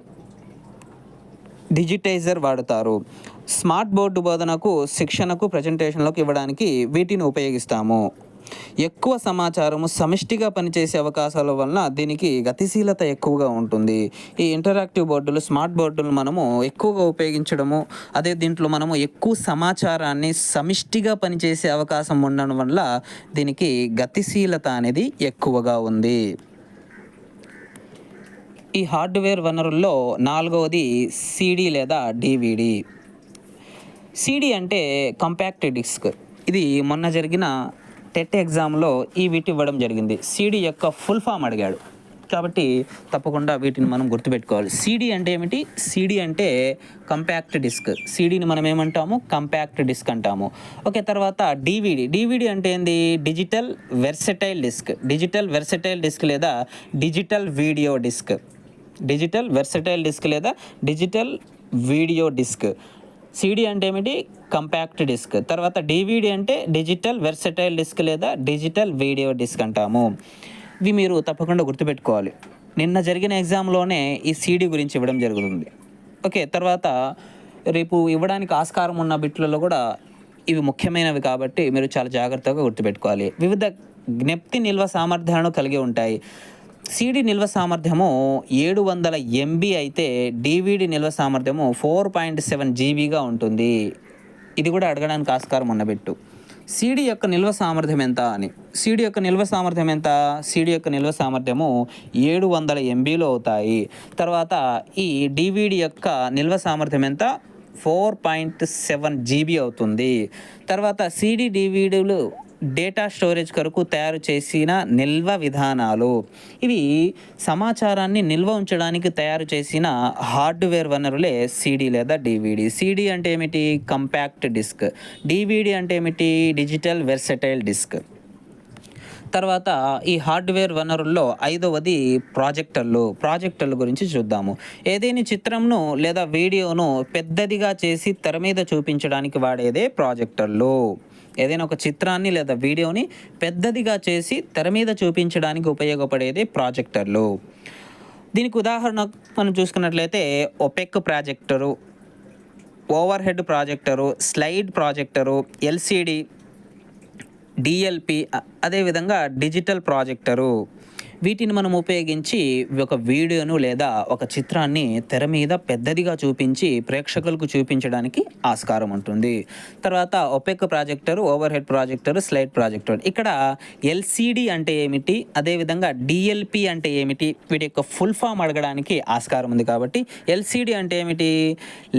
Speaker 1: డిజిటైజర్ వాడతారు. స్మార్ట్ బోర్డు బోధనకు, శిక్షణకు, ప్రజెంటేషన్లకు ఇవ్వడానికి వీటిని ఉపయోగిస్తాము. ఎక్కువ సమాచారము సమిష్టిగా పనిచేసే అవకాశాల వలన దీనికి గతిశీలత ఎక్కువగా ఉంటుంది. ఈ ఇంటరాక్టివ్ బోర్డులు, స్మార్ట్ బోర్డులు మనము ఎక్కువగా ఉపయోగించడము, అదే దీంట్లో మనము ఎక్కువ సమాచారాన్ని సమిష్టిగా పనిచేసే అవకాశం ఉండడం వల్ల దీనికి గతిశీలత అనేది ఎక్కువగా ఉంది. ఈ హార్డ్వేర్ వనరుల్లో నాలుగవది సిడి లేదా డివిడి. సిడి అంటే కంపాక్ట్ డిస్క్. ఇది మొన్న జరిగిన టెట్ ఎగ్జామ్లో వీటి ఇవ్వడం జరిగింది. సిడి యొక్క ఫుల్ ఫామ్ అడిగాడు కాబట్టి తప్పకుండా వీటిని మనం గుర్తుపెట్టుకోవాలి. సిడి అంటే ఏమిటి? సిడి అంటే కంపాక్ట్ డిస్క్. సిడిని మనం ఏమంటాము? కంపాక్ట్ డిస్క్ అంటాము. ఓకే, తర్వాత డివిడి అంటే ఏంది? డిజిటల్ వెర్సటైల్ డిస్క్ లేదా డిజిటల్ వీడియో డిస్క్. సిడి అంటే ఏమిటి? Compact disc. తర్వాత డివిడి అంటే డిజిటల్ వెర్సటైల్ డిస్క్ లేదా డిజిటల్ వీడియో డిస్క్ అంటాము. ఇవి మీరు తప్పకుండా గుర్తుపెట్టుకోవాలి. నిన్న జరిగిన ఎగ్జామ్లోనే ఈ సిడి గురించి ఇవ్వడం జరుగుతుంది. ఓకే, తర్వాత రేపు ఇవ్వడానికి ఆస్కారం ఉన్న బిట్లలో కూడా ఇవి ముఖ్యమైనవి కాబట్టి మీరు చాలా జాగ్రత్తగా గుర్తుపెట్టుకోవాలి. వివిధ జ్ఞప్తి నిల్వ సామర్థ్యాలను కలిగి ఉంటాయి. సిడి నిల్వ సామర్థ్యము 700 MB అయితే డివిడి నిల్వ సామర్థ్యము 4.7 GB ఉంటుంది. ఇది కూడా అడగడానికి ఆస్కారం ఉన్న బిట్టు. సిడి యొక్క నిల్వ సామర్థ్యం ఎంత అని. సిడి యొక్క నిల్వ సామర్థ్యము 700 MBలో అవుతాయి. తర్వాత ఈ డివిడి యొక్క నిల్వ సామర్థ్యం ఎంత? 4.7 GB అవుతుంది. తర్వాత సిడి డివిడీలు డేటా స్టోరేజ్ కొరకు తయారు చేసిన నిల్వ విధానాలు. ఇవి సమాచారాన్ని నిల్వ ఉంచడానికి తయారు చేసిన హార్డ్వేర్ వనరులే సిడి లేదా డివిడి. సిడి అంటే ఏమిటి? Compact disc. డివిడి అంటే ఏమిటి? Digital versatile disc. తర్వాత ఈ హార్డ్వేర్ వనరుల్లో ఐదవది ప్రాజెక్టర్ల గురించి చూద్దాము. ఏదైనా చిత్రంను లేదా వీడియోను పెద్దదిగా చేసి తెర మీద చూపించడానికి వాడేదే ప్రాజెక్టర్లు. ఏదైనా ఒక చిత్రాన్ని లేదా వీడియోని పెద్దదిగా చేసి తెర మీద చూపించడానికి ఉపయోగపడేది ప్రాజెక్టర్లు. దీనికి ఉదాహరణ మనం చూసుకున్నట్లయితే OPEC projector, over head projector, slide projector, LCD, DLP, అదేవిధంగా డిజిటల్ ప్రాజెక్టరు. వీటిని మనం ఉపయోగించి ఒక వీడియోను లేదా ఒక చిత్రాన్ని తెర మీద పెద్దదిగా చూపించి ప్రేక్షకులకు చూపించడానికి ఆస్కారం ఉంటుంది. తర్వాత OPEC projector, over head projector, slide projector. ఇక్కడ ఎల్సిడి అంటే ఏమిటి, అదేవిధంగా డిఎల్పి అంటే ఏమిటి, వీటి యొక్క ఫుల్ ఫామ్ అడగడానికి ఆస్కారం ఉంది. కాబట్టి ఎల్సిడి అంటే ఏమిటి,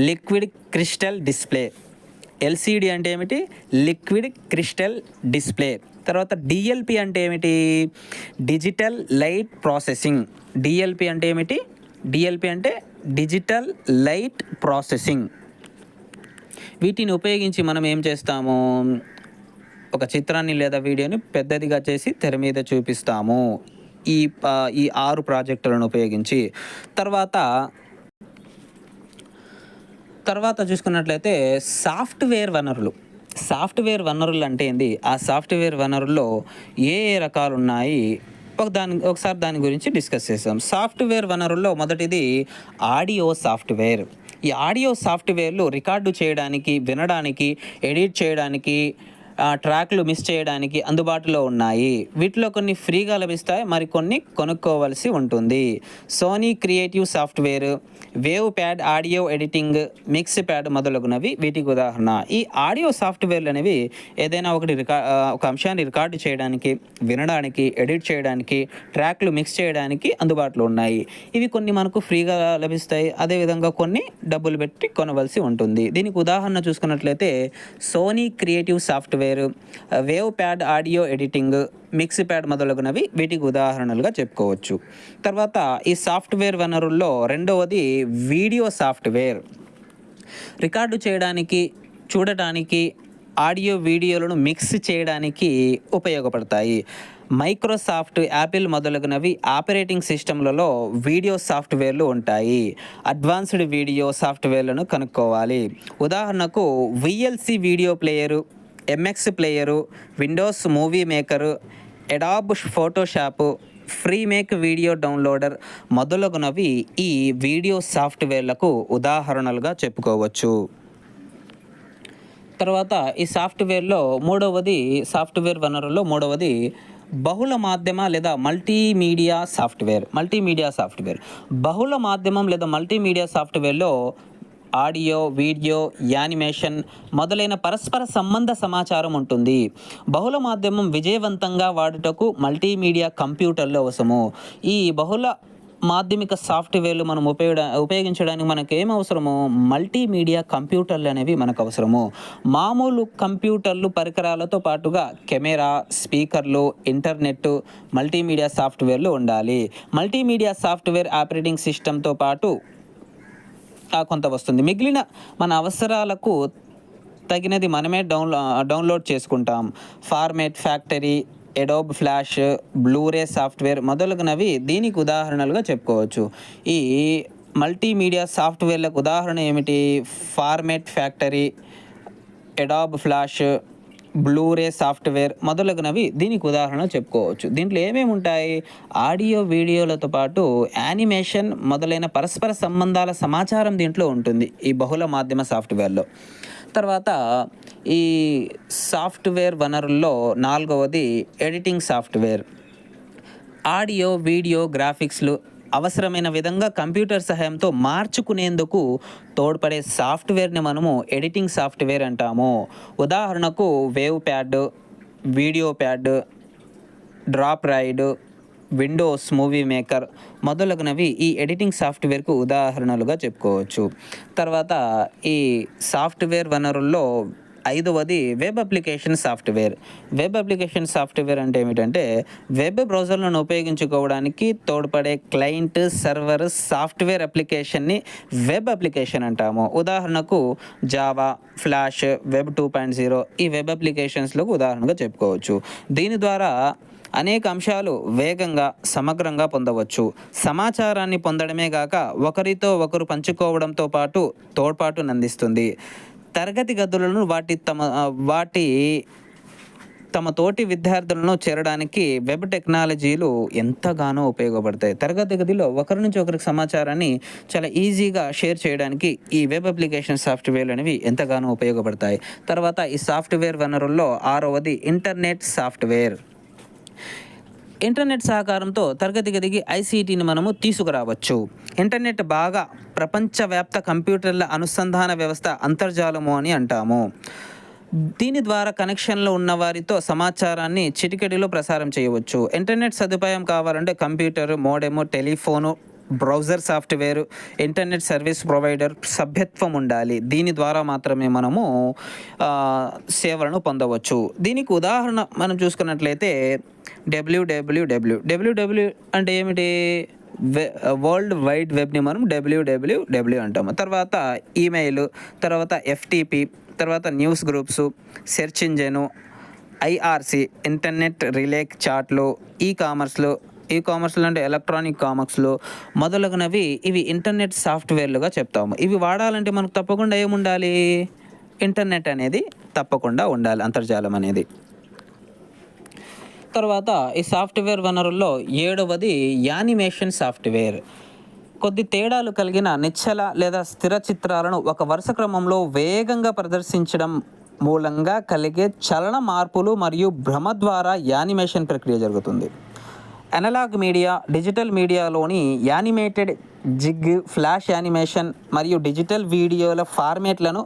Speaker 1: లిక్విడ్ క్రిస్టల్ డిస్ప్లే. ఎల్సిడి అంటే ఏమిటి, లిక్విడ్ క్రిస్టల్ డిస్ప్లే. తర్వాత డిఎల్పి అంటే ఏమిటి, డిజిటల్ లైట్ ప్రాసెసింగ్. డిఎల్పి అంటే ఏమిటి, డిఎల్పి అంటే డిజిటల్ లైట్ ప్రాసెసింగ్. వీటిని ఉపయోగించి మనం ఏం చేస్తాము, ఒక చిత్రాన్ని లేదా వీడియోని పెద్దదిగా చేసి తెర మీద చూపిస్తాము ఈ 6 ప్రాజెక్టులను ఉపయోగించి. తర్వాత చూసుకున్నట్లయితే సాఫ్ట్వేర్ వనరులు అంటే ఏంది, ఆ సాఫ్ట్వేర్ వనరుల్లో ఏ రకాలు ఉన్నాయి ఒకసారి దాని గురించి డిస్కస్ చేసాం. సాఫ్ట్వేర్ వనరుల్లో మొదటిది ఆడియో సాఫ్ట్వేర్. ఈ ఆడియో సాఫ్ట్వేర్లు రికార్డు చేయడానికి, వినడానికి, ఎడిట్ చేయడానికి, ట్రాక్లు మిస్ చేయడానికి అందుబాటులో ఉన్నాయి. వీటిలో కొన్ని ఫ్రీగా లభిస్తాయి, మరికొన్ని కొనుక్కోవలసి ఉంటుంది. Sony creative software, wave pad audio editing, mix pad మొదలగునవి వీటికి ఉదాహరణ. ఈ ఆడియో సాఫ్ట్వేర్లు అనేవి ఏదైనా ఒక అంశాన్ని రికార్డు చేయడానికి, వినడానికి, ఎడిట్ చేయడానికి, ట్రాక్లు మిక్స్ చేయడానికి అందుబాటులో ఉన్నాయి. ఇవి కొన్ని మనకు ఫ్రీగా లభిస్తాయి, అదేవిధంగా కొన్ని డబ్బులు పెట్టి కొనవలసి ఉంటుంది. దీనికి ఉదాహరణ చూసుకున్నట్లయితే Sony creative software, wave pad audio editing, mix pad మొదలగునవి వీటికి ఉదాహరణలుగా చెప్పుకోవచ్చు. తర్వాత ఈ సాఫ్ట్వేర్ వనరుల్లో రెండవది వీడియో సాఫ్ట్వేర్. రికార్డు చేయడానికి, చూడటానికి, ఆడియో వీడియోలను మిక్స్ చేయడానికి ఉపయోగపడతాయి. మైక్రోసాఫ్ట్, యాపిల్ మొదలగునవి ఆపరేటింగ్ సిస్టమ్లలో వీడియో సాఫ్ట్వేర్లు ఉంటాయి. అడ్వాన్స్డ్ వీడియో సాఫ్ట్వేర్లను కనుక్కోవాలి. ఉదాహరణకు VLC video player, MX player, Windows Movie Maker, Adobe Photoshop, Freemake Video Downloader మొదలగునవి ఈ వీడియో సాఫ్ట్వేర్లకు ఉదాహరణలుగా చెప్పుకోవచ్చు. తర్వాత ఈ సాఫ్ట్వేర్ వనరుల్లో మూడవది బహుళ మాధ్యమ లేదా మల్టీమీడియా సాఫ్ట్వేర్. బహుళ మాధ్యమం లేదా మల్టీమీడియా సాఫ్ట్వేర్లో ఆడియో, వీడియో, యానిమేషన్ మొదలైన పరస్పర సంబంధ సమాచారం ఉంటుంది. బహుళ మాధ్యమం విజయవంతంగా వాడుటకు మల్టీమీడియా కంప్యూటర్లు అవసరము. ఈ బహుళ మాధ్యమిక సాఫ్ట్వేర్లు మనం ఉపయోగించడానికి మనకు ఏం అవసరము, మల్టీమీడియా కంప్యూటర్లు అనేవి మనకు అవసరము. మామూలు కంప్యూటర్లు పరికరాలతో పాటుగా కెమెరా, స్పీకర్లు, ఇంటర్నెట్, మల్టీమీడియా సాఫ్ట్వేర్లు ఉండాలి. మల్టీమీడియా సాఫ్ట్వేర్ ఆపరేటింగ్ సిస్టంతో పాటు కొంత వస్తుంది. మిగిలిన మన అవసరాలకు తగినది మనమే డౌన్లోడ్ చేసుకుంటాం. Format factory, Adobe flash, Blu-ray software మొదలగునవి దీనికి ఉదాహరణలుగా చెప్పుకోవచ్చు. ఈ మల్టీమీడియా సాఫ్ట్వేర్లకు ఉదాహరణ ఏమిటి, format factory, Adobe flash, Blu-ray software మొదలగునవి దీనికి ఉదాహరణ చెప్పుకోవచ్చు. దీంట్లో ఏమేమి ఉంటాయి, ఆడియో వీడియోలతో పాటు యానిమేషన్ మొదలైన పరస్పర సంబంధాల సమాచారం దీంట్లో ఉంటుంది ఈ బహుళ మాధ్యమ సాఫ్ట్వేర్లో. తర్వాత ఈ సాఫ్ట్వేర్ వనరుల్లో నాలుగవది ఎడిటింగ్ సాఫ్ట్వేర్. ఆడియో, వీడియో, గ్రాఫిక్స్లు అవసరమైన విధంగా కంప్యూటర్ సహాయంతో మార్చుకునేందుకు తోడ్పడే సాఫ్ట్వేర్ని మనము ఎడిటింగ్ సాఫ్ట్వేర్ అంటాము. ఉదాహరణకు wave pad, video pad, drop ride, Windows Movie Maker మొదలగునవి ఈ ఎడిటింగ్ సాఫ్ట్వేర్కు ఉదాహరణలుగా చెప్పుకోవచ్చు. తర్వాత ఈ సాఫ్ట్వేర్ వనరుల్లో ఐదవది వెబ్ అప్లికేషన్ సాఫ్ట్వేర్ అంటే ఏమిటంటే వెబ్ బ్రౌజర్లను ఉపయోగించుకోవడానికి తోడ్పడే క్లయింట్ సర్వర్ సాఫ్ట్వేర్ అప్లికేషన్ని వెబ్ అప్లికేషన్ అంటాము. ఉదాహరణకు జావా, ఫ్లాష్, వెబ్ 2.0 ఈ వెబ్ అప్లికేషన్స్లకు ఉదాహరణగా చెప్పుకోవచ్చు. దీని ద్వారా అనేక అంశాలు వేగంగా సమగ్రంగా పొందవచ్చు. సమాచారాన్ని పొందడమే కాక ఒకరితో ఒకరు పంచుకోవడంతో పాటు తోడ్పాటునందిస్తుంది. తరగతి గదులను వాటి తమ తోటి విద్యార్థులను చేరడానికి వెబ్ టెక్నాలజీలు ఎంతగానో ఉపయోగపడతాయి. తరగతి గదిలో ఒకరి నుంచి ఒకరికి సమాచారాన్ని చాలా ఈజీగా షేర్ చేయడానికి ఈ వెబ్ అప్లికేషన్ సాఫ్ట్వేర్లు అనేవి ఎంతగానో ఉపయోగపడతాయి. తర్వాత ఈ సాఫ్ట్వేర్ వనరుల్లో 6వది ఇంటర్నెట్ సాఫ్ట్వేర్. ఇంటర్నెట్ సహకారంతో తరగతి గదికి ఐసీటీని మనము తీసుకురావచ్చు. ఇంటర్నెట్ బాగా ప్రపంచవ్యాప్త కంప్యూటర్ల అనుసంధాన వ్యవస్థ అంతర్జాలము అని అంటాము. దీని ద్వారా కనెక్షన్లో ఉన్న వారితో సమాచారాన్ని చిటికెడిలో ప్రసారం చేయవచ్చు. ఇంటర్నెట్ సదుపాయం కావాలంటే computer, modem, telephone, browser software, internet service provider సభ్యత్వం ఉండాలి. దీని ద్వారా మాత్రమే మనము సేవలను పొందవచ్చు. దీనికి ఉదాహరణ మనం చూసుకున్నట్లయితే డబ్ల్యూడబ్ల్యూడబ్ల్యూ అంటే ఏమిటి? వరల్డ్ వైడ్ వెబ్ని మనం డబ్ల్యూడబ్ల్యూడబ్ల్యూ అంటాము. తర్వాత ఈమెయిల్, తర్వాత ఎఫ్టీపీ, తర్వాత news groups, search engine, IRC internet relay చాట్లు, ఈ కామర్స్లో అంటే ఎలక్ట్రానిక్ కామర్స్లో మొదలగునవి ఇవి ఇంటర్నెట్ సాఫ్ట్వేర్లుగా చెప్తాము. ఇవి వాడాలంటే మనకు తప్పకుండా ఏముండాలి? ఇంటర్నెట్ అనేది తప్పకుండా ఉండాలి, అంతర్జాలం అనేది. తర్వాత ఈ సాఫ్ట్వేర్ వనరుల్లో 7వది యానిమేషన్ సాఫ్ట్వేర్. కొద్ది తేడాలు కలిగిన నిశ్చల లేదా స్థిర చిత్రాలను ఒక వరుస క్రమంలో వేగంగా ప్రదర్శించడం మూలంగా కలిగే చలన మార్పులు మరియు భ్రమ ద్వారా యానిమేషన్ ప్రక్రియ జరుగుతుంది. అనలాగ్ మీడియా, డిజిటల్ మీడియాలోని యానిమేటెడ్ జిగ్, ఫ్లాష్ యానిమేషన్ మరియు డిజిటల్ వీడియోల ఫార్మేట్లను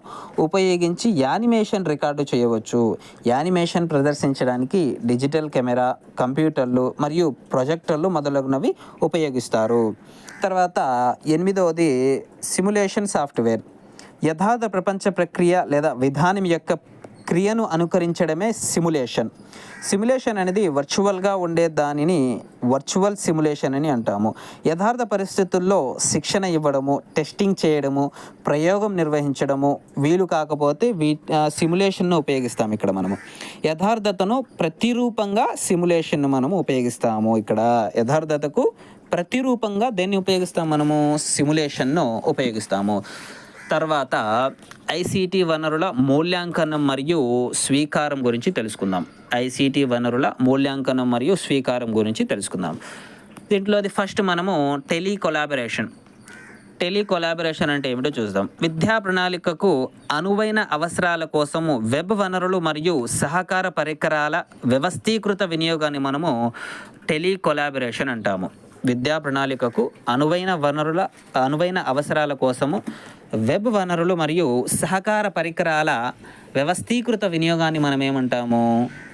Speaker 1: ఉపయోగించి యానిమేషన్ రికార్డు చేయవచ్చు. యానిమేషన్ ప్రదర్శించడానికి డిజిటల్ కెమెరా, కంప్యూటర్లు మరియు ప్రొజెక్టర్లు మొదలగునవి ఉపయోగిస్తారు. తర్వాత 8వది సిమ్యులేషన్ సాఫ్ట్వేర్. యథార్థ ప్రపంచ ప్రక్రియ లేదా విధానం యొక్క క్రియను అనుకరించడమే సిమ్యులేషన్. సిమ్యులేషన్ అనేది వర్చువల్గా ఉండే దానిని వర్చువల్ సిమ్యులేషన్ అని అంటాము. యథార్థ పరిస్థితుల్లో శిక్షణ ఇవ్వడము, టెస్టింగ్ చేయడము, ప్రయోగం నిర్వహించడము వీలు కాకపోతే సిమ్యులేషన్ను ఉపయోగిస్తాము. ఇక్కడ మనము యథార్థతను ప్రతిరూపంగా సిమ్యులేషన్ను మనము ఉపయోగిస్తాము. ఇక్కడ యథార్థతకు ప్రతిరూపంగా దేన్ని ఉపయోగిస్తాము? మనము సిమ్యులేషన్ను ఉపయోగిస్తాము. తర్వాత ఐసీటీ వనరుల మూల్యాంకనం మరియు స్వీకారం గురించి తెలుసుకుందాం. ఐసీటీ వనరుల మూల్యాంకనం మరియు స్వీకారం గురించి తెలుసుకుందాం. దీంట్లో అది ఫస్ట్ మనము టెలికొలాబరేషన్ అంటే ఏమిటో చూద్దాం. విద్యా ప్రణాళికకు అనువైన అవసరాల కోసము వెబ్ వనరులు మరియు సహకార పరికరాల వ్యవస్థీకృత వినియోగాన్ని మనము టెలికొలాబరేషన్ అంటాము. విద్యా ప్రణాళికకు అనువైన అవసరాల కోసము వెబ్ వనరులు మరియు సహకార పరికరాల వ్యవస్థీకృత వినియోగాన్ని మనం ఏమంటాము?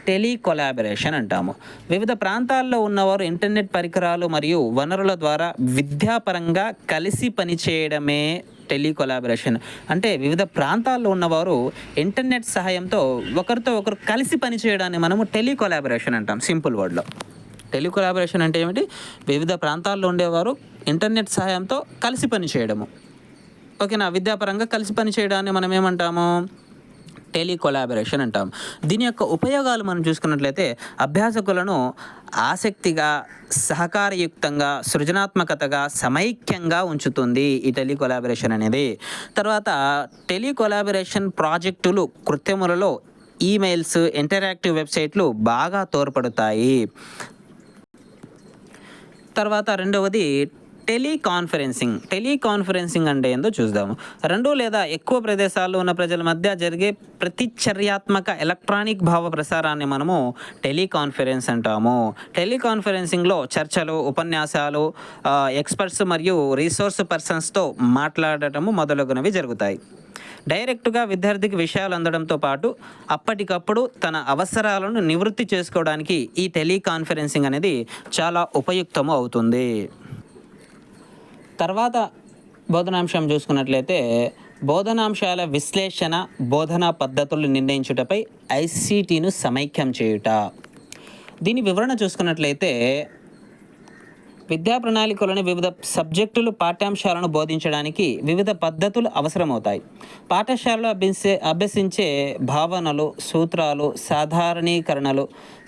Speaker 1: టెలికొలాబరేషన్ అంటాము. వివిధ ప్రాంతాల్లో ఉన్నవారు ఇంటర్నెట్ పరికరాలు మరియు వనరుల ద్వారా విద్యాపరంగా కలిసి పనిచేయడమే టెలికొలాబరేషన్. అంటే వివిధ ప్రాంతాల్లో ఉన్నవారు ఇంటర్నెట్ సహాయంతో ఒకరితో ఒకరు కలిసి పనిచేయడాన్ని మనము టెలికొలాబరేషన్ అంటాం. సింపుల్ వర్డ్లో టెలికొలాబరేషన్ అంటే ఏమిటి? వివిధ ప్రాంతాల్లో ఉండేవారు ఇంటర్నెట్ సహాయంతో కలిసి పనిచేయడము. ఓకేనా? విద్యాపరంగా కలిసి పనిచేయడాన్ని మనం ఏమంటాము? టెలికొలాబరేషన్ అంటాం. దీని యొక్క ఉపయోగాలు మనం చూసుకున్నట్లయితే అభ్యాసకులను ఆసక్తిగా, సహకారయుక్తంగా, సృజనాత్మకతగా, సమైక్యంగా ఉంచుతుంది ఈ టెలికొలాబరేషన్ అనేది. తర్వాత టెలికొలాబరేషన్ ప్రాజెక్టులు కృత్యములలో ఈమెయిల్స్, ఇంటరాక్టివ్ వెబ్సైట్లు బాగా తోడ్పడతాయి. తర్వాత 2వది టెలికాన్ఫరెన్సింగ్ అంటే ఏందో చూద్దాము. 2 లేదా ఎక్కువ ప్రదేశాల్లో ఉన్న ప్రజల మధ్య జరిగే ప్రతిచర్యాత్మక ఎలక్ట్రానిక్ భావ ప్రసారాన్ని మనము టెలికాన్ఫరెన్స్ అంటాము. టెలికాన్ఫరెన్సింగ్లో చర్చలు, ఉపన్యాసాలు, ఎక్స్పర్ట్స్ మరియు రీసోర్స్ పర్సన్స్తో మాట్లాడటము మొదలగునవి జరుగుతాయి. డైరెక్ట్గా విద్యార్థికి విషయాలు అందడంతో పాటు అప్పటికప్పుడు తన అవసరాలను నివృత్తి చేసుకోవడానికి ఈ టెలికాన్ఫరెన్సింగ్ అనేది చాలా ఉపయుక్తము అవుతుంది. తర్వాత బోధనాంశం చూసుకున్నట్లయితే బోధనాంశాల విశ్లేషణ, బోధనా పద్ధతులు నిర్ణయించుటపై ఐసీటీను సమైక్యం చేయుట. దీని వివరణ చూసుకున్నట్లయితే విద్యా ప్రణాళికలోని వివిధ సబ్జెక్టులు పాఠ్యాంశాలను బోధించడానికి వివిధ పద్ధతులు అవసరమవుతాయి. పాఠశాలలో అభ్యసించే భావనలు, సూత్రాలు, సాధారణీకరణలు,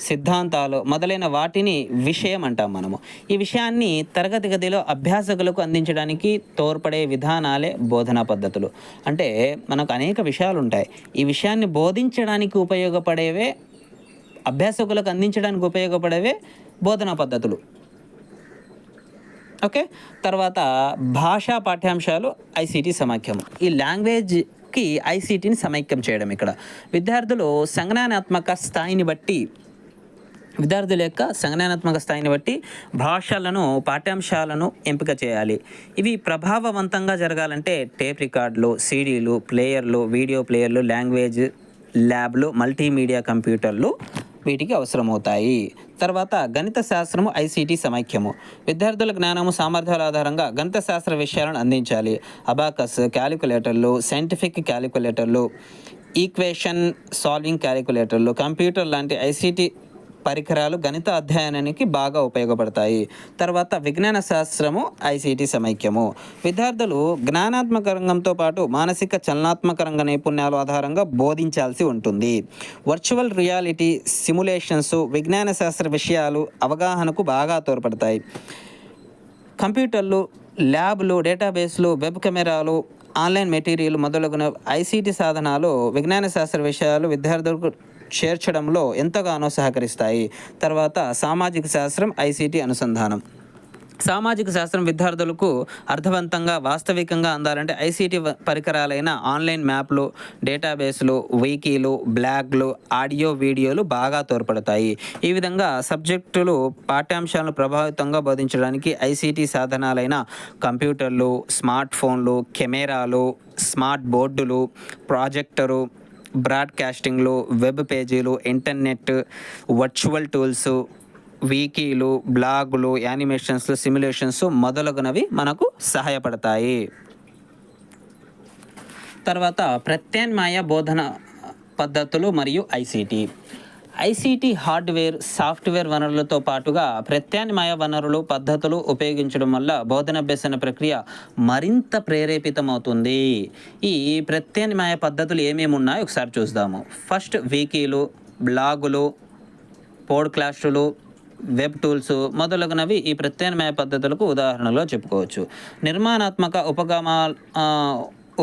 Speaker 1: సిద్ధాంతాలు మొదలైన వాటిని విషయం అంటాం మనము. ఈ విషయాన్ని తరగతి గదిలో అభ్యాసకులకు అందించడానికి తోడ్పడే విధానాలే బోధనా పద్ధతులు. అంటే మనకు అనేక విషయాలు ఉంటాయి. ఈ విషయాన్ని బోధించడానికి ఉపయోగపడేవే, అభ్యాసకులకు అందించడానికి ఉపయోగపడేవే బోధనా పద్ధతులు. ఓకే. తర్వాత భాషా పాఠ్యాంశాలు ఐసీటీ సమాఖ్యం. ఈ లాంగ్వేజ్కి ఐసీటీని సమైక్యం చేయడం. ఇక్కడ విద్యార్థుల యొక్క సంజ్ఞానాత్మక స్థాయిని బట్టి భాషలను, పాఠ్యాంశాలను ఎంపిక చేయాలి. ఇవి ప్రభావవంతంగా జరగాలంటే టేప్ రికార్డులు, సీడీలు, ప్లేయర్లు, వీడియో ప్లేయర్లు, లాంగ్వేజ్ ల్యాబ్లు, మల్టీమీడియా కంప్యూటర్లు వీటికి అవసరమవుతాయి. తర్వాత గణిత శాస్త్రము ఐసీటీ సమైక్యము. విద్యార్థుల జ్ఞానము, సామర్థ్యాల ఆధారంగా గణిత శాస్త్ర విషయాలను అందించాలి. అబాకస్, క్యాలిక్యులేటర్లు, సైంటిఫిక్ క్యాలిక్యులేటర్లు, ఈక్వేషన్ సాల్వింగ్ క్యాలిక్యులేటర్లు, కంప్యూటర్ లాంటి ఐసీటీ పరికరాలు గణిత అధ్యయనానికి బాగా ఉపయోగపడతాయి. తర్వాత విజ్ఞాన శాస్త్రము ఐసీటీ సమైక్యము. విద్యార్థులు జ్ఞానాత్మక రంగంతో పాటు మానసిక, చలనాత్మక రంగ నైపుణ్యాల ఆధారంగా బోధించాల్సి ఉంటుంది. వర్చువల్ రియాలిటీ, సిమ్యులేషన్స్, విజ్ఞాన శాస్త్ర విషయాలు అవగాహనకు బాగా తోడ్పడతాయి. కంప్యూటర్లు, ల్యాబ్లు, డేటాబేస్లు, వెబ్ కెమెరాలు, ఆన్లైన్ మెటీరియల్ మొదలగున ఐసీటీ సాధనాలు విజ్ఞాన శాస్త్ర విషయాలు విద్యార్థులకు చేర్చడంలో ఎంతగానో సహకరిస్తాయి. తర్వాత సామాజిక శాస్త్రం ఐసీటీ అనుసంధానం. సామాజిక శాస్త్రం విద్యార్థులకు అర్థవంతంగా, వాస్తవికంగా అందాలంటే ఐసీటీ పరికరాలైన ఆన్లైన్ మ్యాప్లు, డేటాబేస్లు, వికీలు, బ్లాగ్లు, ఆడియో, వీడియోలు బాగా తోడ్పడతాయి. ఈ విధంగా సబ్జెక్టులు పాఠ్యాంశాలను ప్రభావితంగా బోధించడానికి ఐసీటీ సాధనాలైన కంప్యూటర్లు, స్మార్ట్ ఫోన్లు, కెమెరాలు, స్మార్ట్ బోర్డులు, ప్రాజెక్టరు, బ్రాడ్కాస్టింగ్లు, వెబ్ పేజీలు, ఇంటర్నెట్, వర్చువల్ టూల్స్, వీకీలు, బ్లాగులు, యానిమేషన్స్, సిమ్యులేషన్స్ మొదలగునవి మనకు సహాయపడతాయి. తర్వాత ప్రత్యామ్నాయ బోధన పద్ధతులు మరియు ఐసీటీ హార్డ్వేర్, సాఫ్ట్వేర్ వనరులతో పాటుగా ప్రత్యామ్నాయ వనరులు, పద్ధతులు ఉపయోగించడం వల్ల బోధనాభ్యసన ప్రక్రియ మరింత ప్రేరేపితమవుతుంది. ఈ ప్రత్యామ్నాయ పద్ధతులు ఏమేమి ఉన్నాయో ఒకసారి చూద్దాము. ఫస్ట్ వీకీలు, బ్లాగులు, పోడ్కాస్టులు, వెబ్ టూల్స్ మొదలగునవి ఈ ప్రత్యామ్నాయ పద్ధతులకు ఉదాహరణలో చెప్పుకోవచ్చు. నిర్మాణాత్మక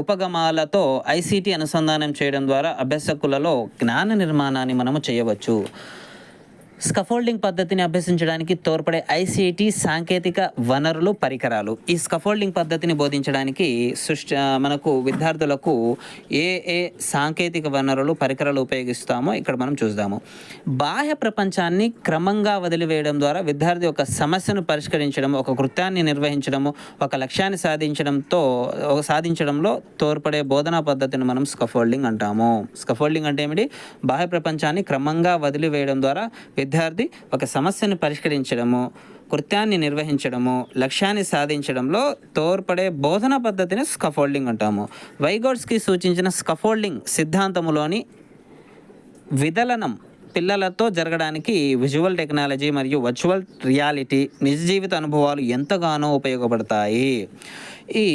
Speaker 1: ఉపగమాలతో ఐసీటీ అనుసంధానం చేయడం ద్వారా అభ్యాసకులలో జ్ఞాన నిర్మాణాన్ని మనము చేయవచ్చు. స్కఫోల్డింగ్ పద్ధతిని అభ్యసించడానికి తోడ్పడే ఐసీటీ సాంకేతిక వనరులు, పరికరాలు. ఈ స్కఫోల్డింగ్ పద్ధతిని బోధించడానికి మనకు విద్యార్థులకు ఏ సాంకేతిక వనరులు, పరికరాలు ఉపయోగిస్తామో ఇక్కడ మనం చూద్దాము. బాహ్య ప్రపంచాన్ని క్రమంగా వదిలివేయడం ద్వారా విద్యార్థి ఒక సమస్యను పరిష్కరించడం, ఒక కృత్యాన్ని నిర్వహించడము, ఒక లక్ష్యాన్ని సాధించడంలో తోడ్పడే బోధనా పద్ధతిని మనం స్కఫోల్డింగ్ అంటాము. స్కఫోల్డింగ్ అంటే ఏమిటి? బాహ్య ప్రపంచాన్ని క్రమంగా వదిలివేయడం ద్వారా విద్యార్థి ఒక సమస్యను పరిష్కరించడము, కృత్యాన్ని నిర్వహించడము, లక్ష్యాన్ని సాధించడంలో తోడ్పడే బోధనా పద్ధతిని స్కఫోల్డింగ్ అంటాము. వైగోట్స్కి సూచించిన స్కఫోల్డింగ్ సిద్ధాంతములోని విదలనం పిల్లలతో జరగడానికి విజువల్ టెక్నాలజీ మరియు వర్చువల్ రియాలిటీ, నిజ జీవిత అనుభవాలు ఎంతగానో ఉపయోగపడతాయి. ఈ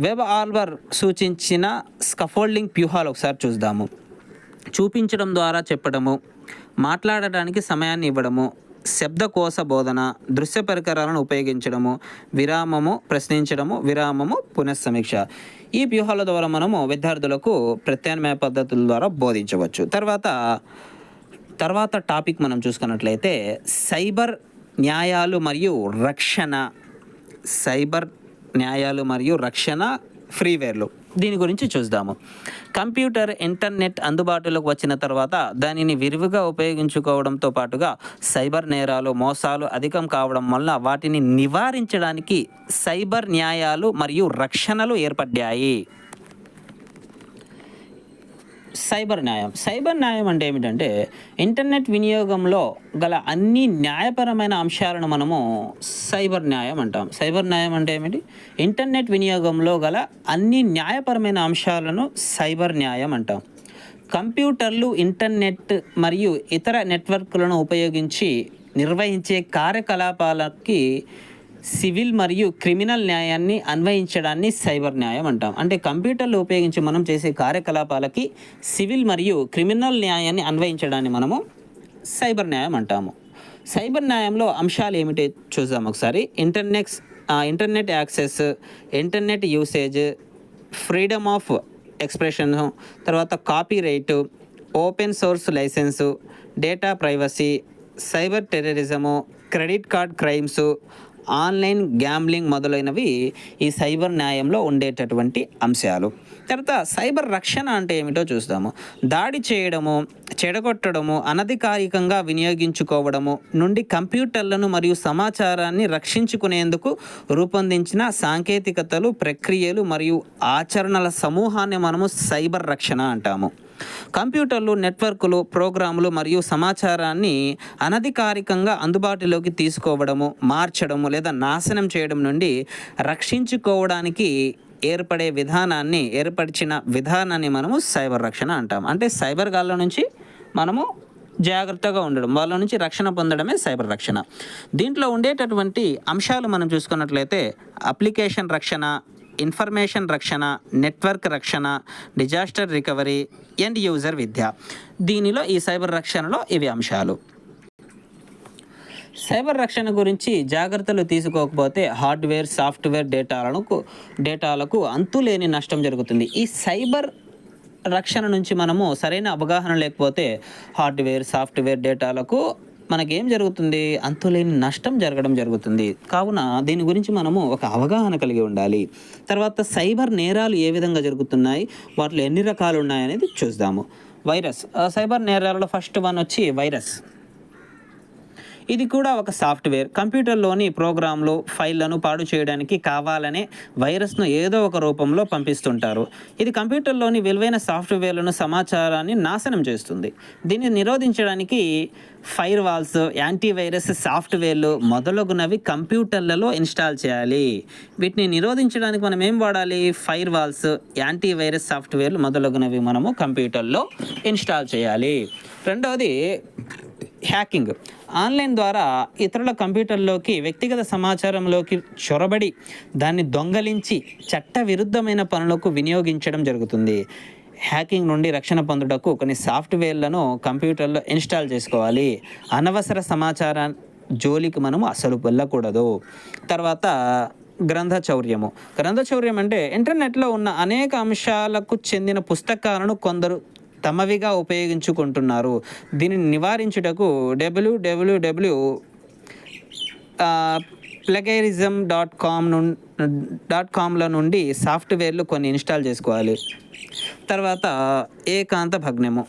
Speaker 1: వెబ్ ఆల్వర్ సూచించిన స్కఫోల్డింగ్ వ్యూహాలు ఒకసారి చూద్దాము. చూపించడం ద్వారా చెప్పడము, మాట్లాడటానికి సమయాన్ని ఇవ్వడము, శబ్దకోశ బోధన, దృశ్య పరికరాలను ఉపయోగించడము, విరామము ప్రశ్నించడము, విరామము పునఃసమీక్ష. ఈ వ్యూహాల ద్వారా మనము విద్యార్థులకు ప్రత్యామ్నాయ పద్ధతుల ద్వారా బోధించవచ్చు. తర్వాత టాపిక్ మనం చూసుకున్నట్లయితే సైబర్ న్యాయాలు మరియు రక్షణ ఫ్రీవేర్లు. దీని గురించి చూద్దాము. కంప్యూటర్, ఇంటర్నెట్ అందుబాటులోకి వచ్చిన తర్వాత దానిని విరివిగా ఉపయోగించుకోవడంతో పాటుగా సైబర్ నేరాలు, మోసాలు అధికం కావడం వల్ల వాటిని నివారించడానికి సైబర్ న్యాయాలు మరియు రక్షణలు ఏర్పడ్డాయి. సైబర్ న్యాయం అంటే ఏమిటంటే ఇంటర్నెట్ వినియోగంలో గల అన్ని న్యాయపరమైన అంశాలను మనము సైబర్ న్యాయం అంటాం. సైబర్ న్యాయం అంటే ఏమిటి? ఇంటర్నెట్ వినియోగంలో గల అన్ని న్యాయపరమైన అంశాలను సైబర్ న్యాయం అంటాం. కంప్యూటర్లు, ఇంటర్నెట్ మరియు ఇతర నెట్వర్క్లను ఉపయోగించి నిర్వహించే కార్యకలాపాలకి సివిల్ మరియు క్రిమినల్ న్యాయాన్ని అన్వయించడాన్ని సైబర్ న్యాయం అంటాం. అంటే కంప్యూటర్లు ఉపయోగించి మనం చేసే కార్యకలాపాలకి సివిల్ మరియు క్రిమినల్ న్యాయాన్ని అన్వయించడాన్ని మనము సైబర్ న్యాయం అంటాము. సైబర్ న్యాయంలో అంశాలు ఏమిటి చూద్దాం ఒకసారి. Internet access, internet usage, freedom of expression, తర్వాత copyright, open source licence, data privacy, cyber terrorism, credit card crimes, online gambling మొదలైనవి ఈ సైబర్ న్యాయంలో ఉండేటటువంటి అంశాలు. తర్వాత సైబర్ రక్షణ అంటే ఏమిటో చూస్తాము. దాడి చేయడము, చెడగొట్టడము, అనధికారికంగా వినియోగించుకోవడము నుండి కంప్యూటర్లను మరియు సమాచారాన్ని రక్షించుకునేందుకు రూపొందించిన సాంకేతికతలు, ప్రక్రియలు మరియు ఆచరణల సమూహాన్ని మనము సైబర్ రక్షణ అంటాము. కంప్యూటర్లు, నెట్వర్క్లు, ప్రోగ్రాములు మరియు సమాచారాన్ని అనధికారికంగా అందుబాటులోకి తీసుకోవడము, మార్చడము లేదా నాశనం చేయడం నుండి రక్షించుకోవడానికి ఏర్పరిచిన విధానాన్ని మనము సైబర్ రక్షణ అంటాం. అంటే సైబర్ గాళ్ళ నుంచి మనము జాగ్రత్తగా ఉండడం, వాళ్ళ నుంచి రక్షణ పొందడమే సైబర్ రక్షణ. దీంట్లో ఉండేటటువంటి అంశాలు మనం చూసుకున్నట్లయితే అప్లికేషన్ రక్షణ, ఇన్ఫర్మేషన్ రక్షణ, నెట్వర్క్ రక్షణ, డిజాస్టర్ రికవరీ, ఎండ్ యూజర్ విద్య. దీనిలో ఈ సైబర్ రక్షణలో ఇవి అంశాలు. సైబర్ రక్షణ గురించి జాగ్రత్తలు తీసుకోకపోతే హార్డ్వేర్, సాఫ్ట్వేర్ డేటాలకు అంతులేని నష్టం జరుగుతుంది. ఈ సైబర్ రక్షణ నుంచి మనము సరైన అవగాహన లేకపోతే హార్డ్వేర్, సాఫ్ట్వేర్ డేటాలకు మనకేం జరుగుతుంది, అంతులేని నష్టం జరగడం జరుగుతుంది. కావున దీని గురించి మనము ఒక అవగాహన కలిగి ఉండాలి. తర్వాత సైబర్ నేరాలు ఏ విధంగా జరుగుతున్నాయి, వాటిలో ఎన్ని రకాలు ఉన్నాయనేది చూద్దాము. వైరస్, సైబర్ నేరాలలో ఫస్ట్ వన్ వచ్చి వైరస్. ఇది కూడా ఒక సాఫ్ట్వేర్. కంప్యూటర్లోని ప్రోగ్రాంలు, ఫైళ్లను పాడు చేయడానికి కావాలనే వైరస్ను ఏదో ఒక రూపంలో పంపిస్తుంటారు. ఇది కంప్యూటర్లోని విలువైన సాఫ్ట్వేర్లను, సమాచారాన్ని నాశనం చేస్తుంది. దీన్ని నిరోధించడానికి ఫైర్ వాల్స్, యాంటీవైరస్ సాఫ్ట్వేర్లు మొదలగునవి కంప్యూటర్లలో ఇన్స్టాల్ చేయాలి. వీటిని నిరోధించడానికి మనం ఏం వాడాలి? ఫైర్ వాల్స్, యాంటీవైరస్ సాఫ్ట్వేర్లు మొదలగునవి మనము కంప్యూటర్లో ఇన్స్టాల్ చేయాలి. రెండవది హ్యాకింగ్. ఆన్లైన్ ద్వారా ఇతరుల కంప్యూటర్లోకి, వ్యక్తిగత సమాచారంలోకి చొరబడి దాన్ని దొంగలించి చట్ట విరుద్ధమైన పనులకు వినియోగించడం జరుగుతుంది. హ్యాకింగ్ నుండి రక్షణ పొందుటకు కొన్ని సాఫ్ట్వేర్లను కంప్యూటర్లో ఇన్స్టాల్ చేసుకోవాలి. అనవసర సమాచారం జోలికి మనము అసలు వెళ్ళకూడదు. తర్వాత గ్రంథచౌర్యం అంటే ఇంటర్నెట్లో ఉన్న అనేక అంశాలకు చెందిన పుస్తకాలను కొందరు తమవిగా ఉపయోగించుకుంటున్నారు. దీనిని నివారించుటకు www plagiarism.com నుండి సాఫ్ట్వేర్లు కొన్ని ఇన్స్టాల్ చేసుకోవాలి. తర్వాత ఏకాంత భగ్నము.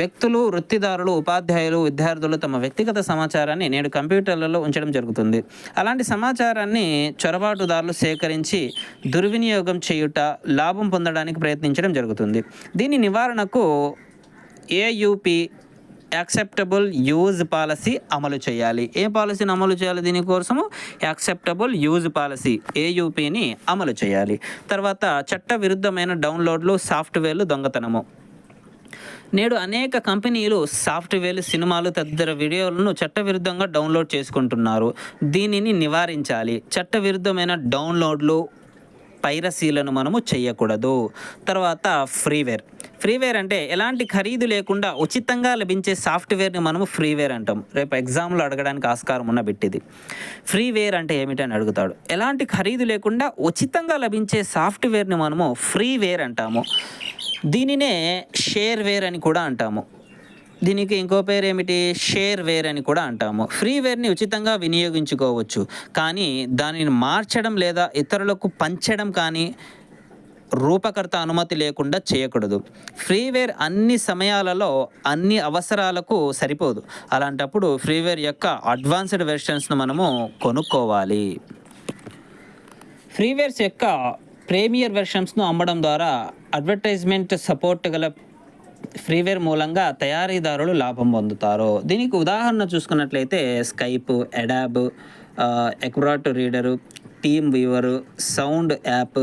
Speaker 1: వ్యక్తులు, వృత్తిదారులు, ఉపాధ్యాయులు, విద్యార్థులు తమ వ్యక్తిగత సమాచారాన్ని నేడు కంప్యూటర్లలో ఉంచడం జరుగుతుంది. అలాంటి సమాచారాన్ని చొరబాటుదారులు సేకరించి దుర్వినియోగం చేయుట, లాభం పొందడానికి ప్రయత్నించడం జరుగుతుంది. దీని నివారణకు ఏయుపి యాక్సెప్టబుల్ యూజ్ పాలసీ అమలు చేయాలి. ఏ పాలసీని అమలు చేయాలి? దీనికోసము యాక్సెప్టబుల్ యూజ్ పాలసీ ఏయుపిని అమలు చేయాలి. తర్వాత చట్ట విరుద్ధమైన డౌన్లోడ్లు, సాఫ్ట్వేర్లు, దొంగతనము. నేడు అనేక కంపెనీలు సాఫ్ట్వేర్లు, సినిమాలు తదితర వీడియోలను చట్టవిరుద్ధంగా డౌన్లోడ్ చేసుకుంటున్నారు. దీనిని నివారించాలి. చట్టవిరుద్ధమైన డౌన్లోడ్లు, పైరసీలను మనము చేయకూడదు. తర్వాత ఫ్రీవేర్ అంటే ఎలాంటి ఖరీదు లేకుండా ఉచితంగా లభించే సాఫ్ట్వేర్ని మనము ఫ్రీవేర్ అంటాం. రేపు ఎగ్జామ్లో అడగడానికి ఆస్కారం ఉన్న బిట్టిది. ఫ్రీవేర్ అంటే ఏమిటని అడుగుతాడు. ఎలాంటి ఖరీదు లేకుండా ఉచితంగా లభించే సాఫ్ట్వేర్ని మనము ఫ్రీవేర్ అంటాము. దీనినే షేర్వేర్ అని కూడా అంటాము. దీనికి ఇంకో పేరు ఏమిటి? షేర్వేర్ అని కూడా అంటాము. ఫ్రీవేర్ని ఉచితంగా వినియోగించుకోవచ్చు, కానీ దానిని మార్చడం లేదా ఇతరులకు పంచడం కానీ రూపకర్త అనుమతి లేకుండా చేయకూడదు. ఫ్రీవేర్ అన్ని సమయాలలో, అన్ని అవసరాలకు సరిపోదు. అలాంటప్పుడు ఫ్రీవేర్ యొక్క అడ్వాన్స్డ్ వెర్షన్స్ను మనము కొనుక్కోవాలి. ఫ్రీవేర్స్ యొక్క ప్రీమియర్ వెర్షన్స్ను అమ్మడం ద్వారా అడ్వర్టైజ్మెంట్ సపోర్ట్ గల ఫ్రీవేర్ మూలంగా తయారీదారులు లాభం పొందుతారు. దీనికి ఉదాహరణ చూసుకున్నట్లయితే Skype, Adobe, Acrobat reader, TeamViewer, sound app,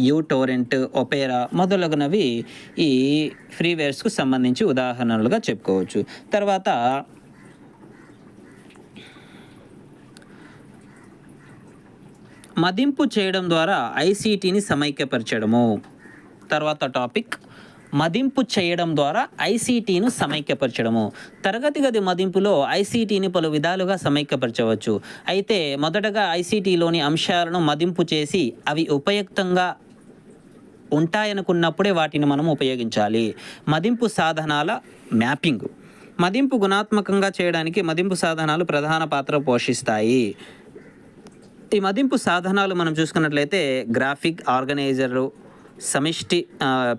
Speaker 1: uTorrent, Opera మొదలగునవి ఈ ఫ్రీవేర్స్కు సంబంధించి ఉదాహరణలుగా చెప్పుకోవచ్చు. తర్వాత మదింపు చేయడం ద్వారా ఐసీటీని సమైక్యపరచడము. తర్వాత టాపిక్ మదింపు చేయడం ద్వారా ఐసీటీను సమైక్యపరచడము. తరగతి గది మదింపులో ఐసీటీని పలు విధాలుగా సమైక్యపరచవచ్చు. అయితే మొదటగా ఐసీటీలోని అంశాలను మదింపు చేసి అవి ఉపయుక్తంగా ఉంటాయనుకున్నప్పుడే వాటిని మనం ఉపయోగించాలి. మదింపు సాధనాల మ్యాపింగ్. మదింపు గుణాత్మకంగా చేయడానికి మదింపు సాధనాలు ప్రధాన పాత్ర పోషిస్తాయి. ఈ మదింపు సాధనాలు మనం చూసుకున్నట్లయితే గ్రాఫిక్ ఆర్గనైజరు, సమిష్టి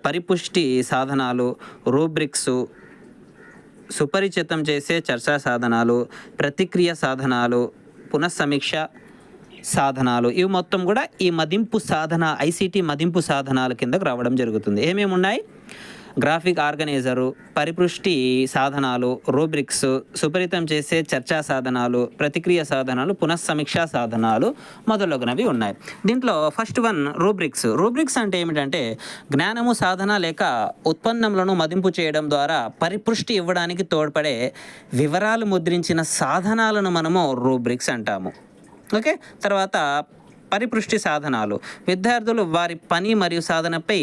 Speaker 1: పరిపుష్టి సాధనాలు, రూబ్రిక్స్, సుపరిచితం చేసే చర్చా సాధనాలు, ప్రతిక్రియ సాధనాలు, పునఃసమీక్ష సాధనాలు, ఇవి మొత్తం కూడా ఈ మదింపు సాధన ఐసీటీ మదింపు సాధనాల కిందకు రావడం జరుగుతుంది. ఏమేమి ఉన్నాయి? గ్రాఫిక్ ఆర్గనైజరు, పరిపుష్టి సాధనాలు, రూబ్రిక్స్, సుపరితం చేసే చర్చా సాధనాలు, ప్రతిక్రియ సాధనాలు, పునఃసమీక్షా సాధనాలు మొదలగునవి ఉన్నాయి. దీంట్లో ఫస్ట్ వన్ రూబ్రిక్స్. రూబ్రిక్స్ అంటే ఏమిటంటే జ్ఞానము, సాధన లేక ఉత్పన్నములను మదింపు చేయడం ద్వారా పరిపుష్టి ఇవ్వడానికి తోడ్పడే వివరాలు ముద్రించిన సాధనాలను మనము రూబ్రిక్స్ అంటాము. ఓకే. తర్వాత పరిపుష్టి సాధనాలు. విద్యార్థులు వారి పని మరియు సాధనపై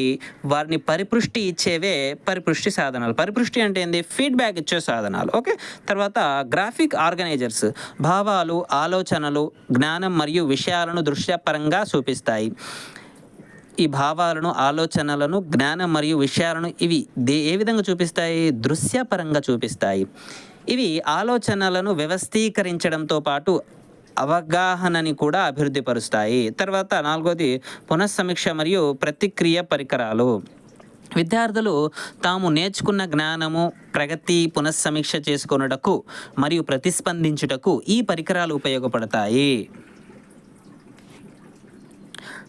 Speaker 1: వారిని పరిపుష్టి ఇచ్చేవే పరిపుష్టి సాధనాలు. పరిపుష్టి అంటే ఏంది? ఫీడ్బ్యాక్ ఇచ్చే సాధనాలు. ఓకే. తర్వాత గ్రాఫిక్ ఆర్గనైజర్స్. భావాలు, ఆలోచనలు, జ్ఞానం మరియు విషయాలను దృశ్యపరంగా చూపిస్తాయి. ఈ భావాలను, ఆలోచనలను, జ్ఞానం మరియు విషయాలను ఇవి ఏ విధంగా చూపిస్తాయి? దృశ్యపరంగా చూపిస్తాయి. ఇవి ఆలోచనలను వ్యవస్థీకరించడంతో పాటు అవగాహనని కూడా అభివృద్ధి పరుస్తాయి. తర్వాత నాలుగోది పునఃసమీక్ష మరియు ప్రతిక్రియ పరికరాలు. విద్యార్థులు తాము నేర్చుకున్న జ్ఞానము, ప్రగతి పునఃసమీక్ష చేసుకొనుటకు మరియు ప్రతిస్పందించుటకు ఈ పరికరాలు ఉపయోగపడతాయి.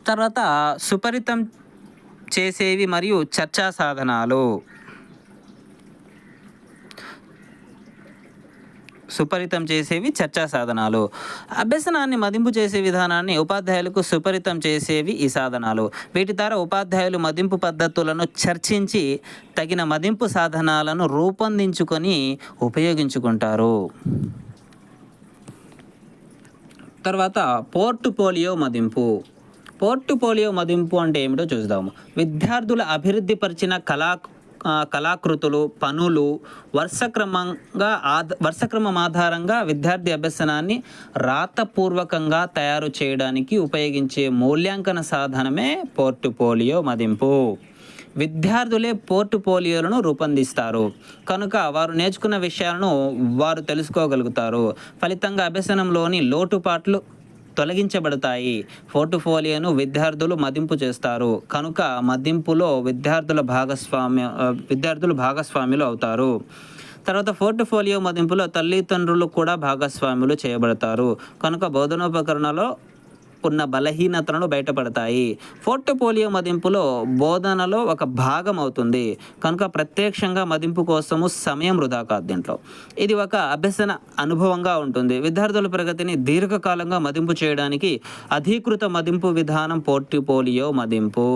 Speaker 1: తర్వాత సుపరితం చేసేవి మరియు చర్చా సాధనాలు. సుపరితం చేసేవి చర్చా సాధనాలు. అభ్యసనాన్ని మదింపు చేసే విధానాన్ని ఉపాధ్యాయులకు సుపరితం చేసేవి ఈ సాధనాలు. వీటి ద్వారా ఉపాధ్యాయులు మదింపు పద్ధతులను చర్చించి తగిన మదింపు సాధనాలను రూపొందించుకొని ఉపయోగించుకుంటారు. తర్వాత పోర్ట్ఫోలియో మదింపు. పోర్ట్ఫోలియో మదింపు అంటే ఏమిటో చూద్దాము. విద్యార్థుల అభివృద్ధి పరిచిన కళాకృతులు, పనులు వరుసక్రమం ఆధారంగా విద్యార్థి అభ్యసనాన్ని రాతపూర్వకంగా తయారు చేయడానికి ఉపయోగించే మూల్యాంకన సాధనమే పోర్ట్ఫోలియో మదింపు. విద్యార్థులే పోర్ట్ఫోలియోలను రూపొందిస్తారు కనుక వారు నేర్చుకున్న విషయాలను వారు తెలుసుకోగలుగుతారు. ఫలితంగా అభ్యసనంలోని లోటుపాట్లు తొలగించబడతాయి. పోర్ట్ఫోలియోను విద్యార్థులు మదింపు చేస్తారు కనుక మదింపులో విద్యార్థులు భాగస్వాములు అవుతారు. తర్వాత పోర్ట్ఫోలియో మదింపులో తల్లిదండ్రులు కూడా భాగస్వాములు చేయబడతారు కనుక బోధనోపకరణలో ఉన్న బలహీనతలను బయటపడతాయి. పోర్ట్ఫోలియో మదింపులో బోధనలో ఒక భాగం అవుతుంది కనుక ప్రత్యక్షంగా మదింపు కోసము సమయం వృధా కాదు. దీంట్లో ఇది ఒక అభ్యసన అనుభవంగా ఉంటుంది. విద్యార్థుల ప్రగతిని దీర్ఘకాలంగా మదింపు చేయడానికి అధీకృత మదింపు విధానం పోర్ట్ఫోలియో మదింపు.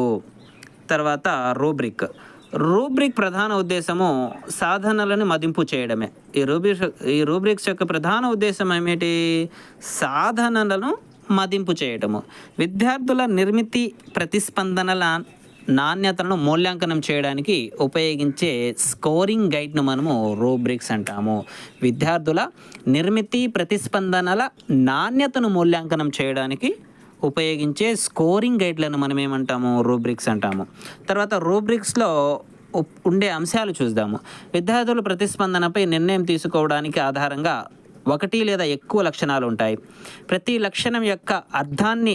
Speaker 1: తర్వాత రూబ్రిక్ ప్రధాన ఉద్దేశము సాధనలను మదింపు చేయడమే. ఈ రూబ్రిక్స్ యొక్క ప్రధాన ఉద్దేశం ఏమిటి? సాధనలను మదింపు చేయటము. విద్యార్థుల నిర్మితి ప్రతిస్పందనల నాణ్యతను మూల్యాంకనం చేయడానికి ఉపయోగించే స్కోరింగ్ గైడ్ను మనము రూబ్రిక్స్ అంటాము. విద్యార్థుల నిర్మితి ప్రతిస్పందనల నాణ్యతను మూల్యాంకనం చేయడానికి ఉపయోగించే స్కోరింగ్ గైడ్లను మనం ఏమంటాము? రూబ్రిక్స్ అంటాము. తర్వాత రూబ్రిక్స్లో ఉండే అంశాలు చూద్దాము. విద్యార్థుల ప్రతిస్పందనపై నిర్ణయం తీసుకోవడానికి ఆధారంగా ఒకటి లేదా ఎక్కువ లక్షణాలు ఉంటాయి. ప్రతి లక్షణం యొక్క అర్థాన్ని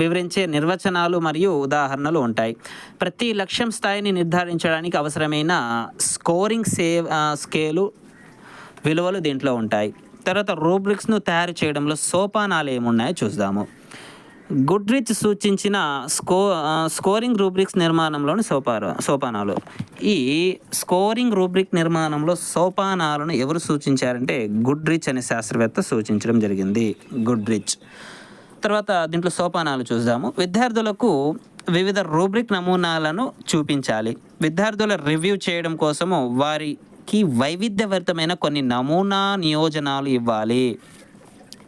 Speaker 1: వివరించే నిర్వచనాలు మరియు ఉదాహరణలు ఉంటాయి. ప్రతి లక్ష్యం స్థాయిని నిర్ధారించడానికి అవసరమైన స్కోరింగ్ స్కేలు విలువలు దీంట్లో ఉంటాయి. తర్వాత రూబ్రిక్స్ను తయారు చేయడంలో సోపానాలు ఏమున్నాయో చూద్దాము. గుడ్రిచ్ సూచించిన స్కోరింగ్ రూబ్రిక్స్ నిర్మాణంలోని సోపానాలు. ఈ స్కోరింగ్ రూబ్రిక్ నిర్మాణంలో సోపానాలను ఎవరు సూచించారంటే గుడ్రిచ్ అనే శాస్త్రవేత్త సూచించడం జరిగింది. గుడ్రిచ్. తర్వాత దీంట్లో సోపానాలు చూద్దాము. విద్యార్థులకు వివిధ రూబ్రిక్ నమూనాలను చూపించాలి. విద్యార్థుల రివ్యూ చేయడం కోసము వారికి వైవిధ్యభరితమైన కొన్ని నమూనా నియోజనాలు ఇవ్వాలి.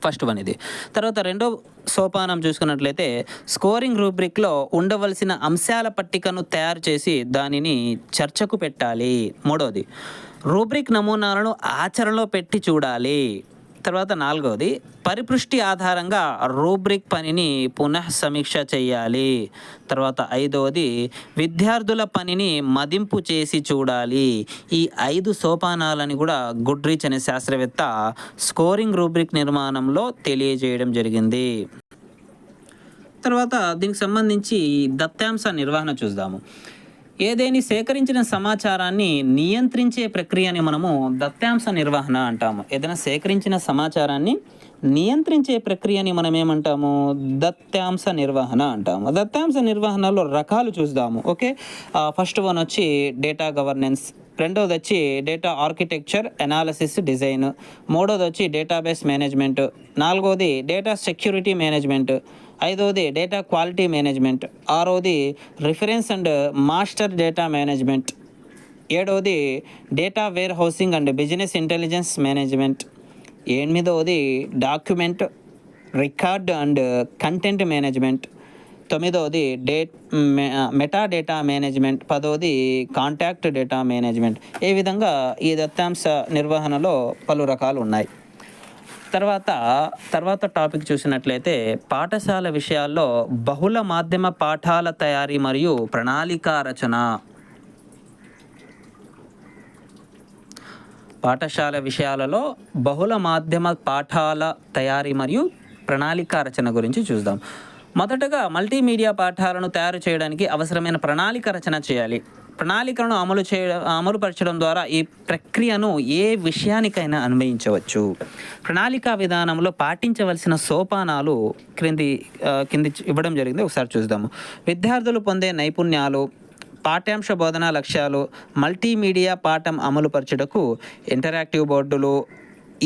Speaker 1: ఫస్ట్ వన్ ఇది. తర్వాత సోపానం చూసుకున్నట్లయితే స్కోరింగ్ రూబ్రిక్లో ఉండవలసిన అంశాల పట్టికను తయారు చేసి దానిని చర్చకు పెట్టాలి. మూడవది రూబ్రిక్ నమూనాలను ఆచరణలో పెట్టి చూడాలి. తర్వాత నాలుగవది పరిపృష్టి ఆధారంగా రూబ్రిక్ పనిని పునః సమీక్ష చేయాలి. తర్వాత ఐదవది విద్యార్థుల పనిని మదింపు చేసి చూడాలి. ఈ 5 సోపానాలని కూడా గుడ్రిచ్ అనే శాస్త్రవేత్త స్కోరింగ్ రూబ్రిక్ నిర్మాణంలో తెలియజేయడం జరిగింది. తర్వాత దీనికి సంబంధించి దత్తాంశ నిర్వహణ చూద్దాము. ఏదేని సేకరించిన సమాచారాన్ని నియంత్రించే ప్రక్రియని మనము దత్తాంశ నిర్వహణ అంటాము. ఏదైనా సేకరించిన సమాచారాన్ని నియంత్రించే ప్రక్రియని మనం ఏమంటాము? దత్తాంశ నిర్వహణ అంటాము. దత్తాంశ నిర్వహణలో రకాలు చూద్దాము. ఓకే, ఫస్ట్ వన్ వచ్చి డేటా గవర్నెన్స్, రెండవది వచ్చి డేటా ఆర్కిటెక్చర్ అనాలిసిస్ డిజైన్, మూడవది వచ్చి డేటాబేస్ మేనేజ్మెంట్, నాలుగవది డేటా సెక్యూరిటీ మేనేజ్మెంట్, ఐదవది డేటా క్వాలిటీ మేనేజ్మెంట్, ఆరవది reference and master data management, ఏడవది data warehousing and business intelligence management, ఎనిమిదవది document record and content management, తొమ్మిదవది మెటా డేటా మేనేజ్మెంట్, పదవది contact data management. ఈ విధంగా ఈ దత్తాంశ నిర్వహణలో పలు రకాలు ఉన్నాయి. తర్వాత టాపిక్ చూసినట్లయితే పాఠశాల విషయాల్లో బహుళ మాధ్యమ పాఠాల తయారీ మరియు ప్రణాళిక రచన. పాఠశాల విషయాలలో బహుళ మాధ్యమ పాఠాల తయారీ మరియు ప్రణాళిక రచన గురించి చూద్దాం. మొదటగా మల్టీమీడియా పాఠాలను తయారు చేయడానికి అవసరమైన ప్రణాళిక రచన చేయాలి. ప్రణాళికలను అమలుపరచడం ద్వారా ఈ ప్రక్రియను ఏ విషయానికైనా అన్వయించవచ్చు. ప్రణాళికా విధానంలో పాటించవలసిన సోపానాలు కింది ఇవ్వడం జరిగింది, ఒకసారి చూద్దాము. విద్యార్థులు పొందే నైపుణ్యాలు, పాఠ్యాంశ బోధనా లక్ష్యాలు, మల్టీమీడియా పాఠం అమలుపరచుటకు ఇంటరాక్టివ్ బోర్డులు,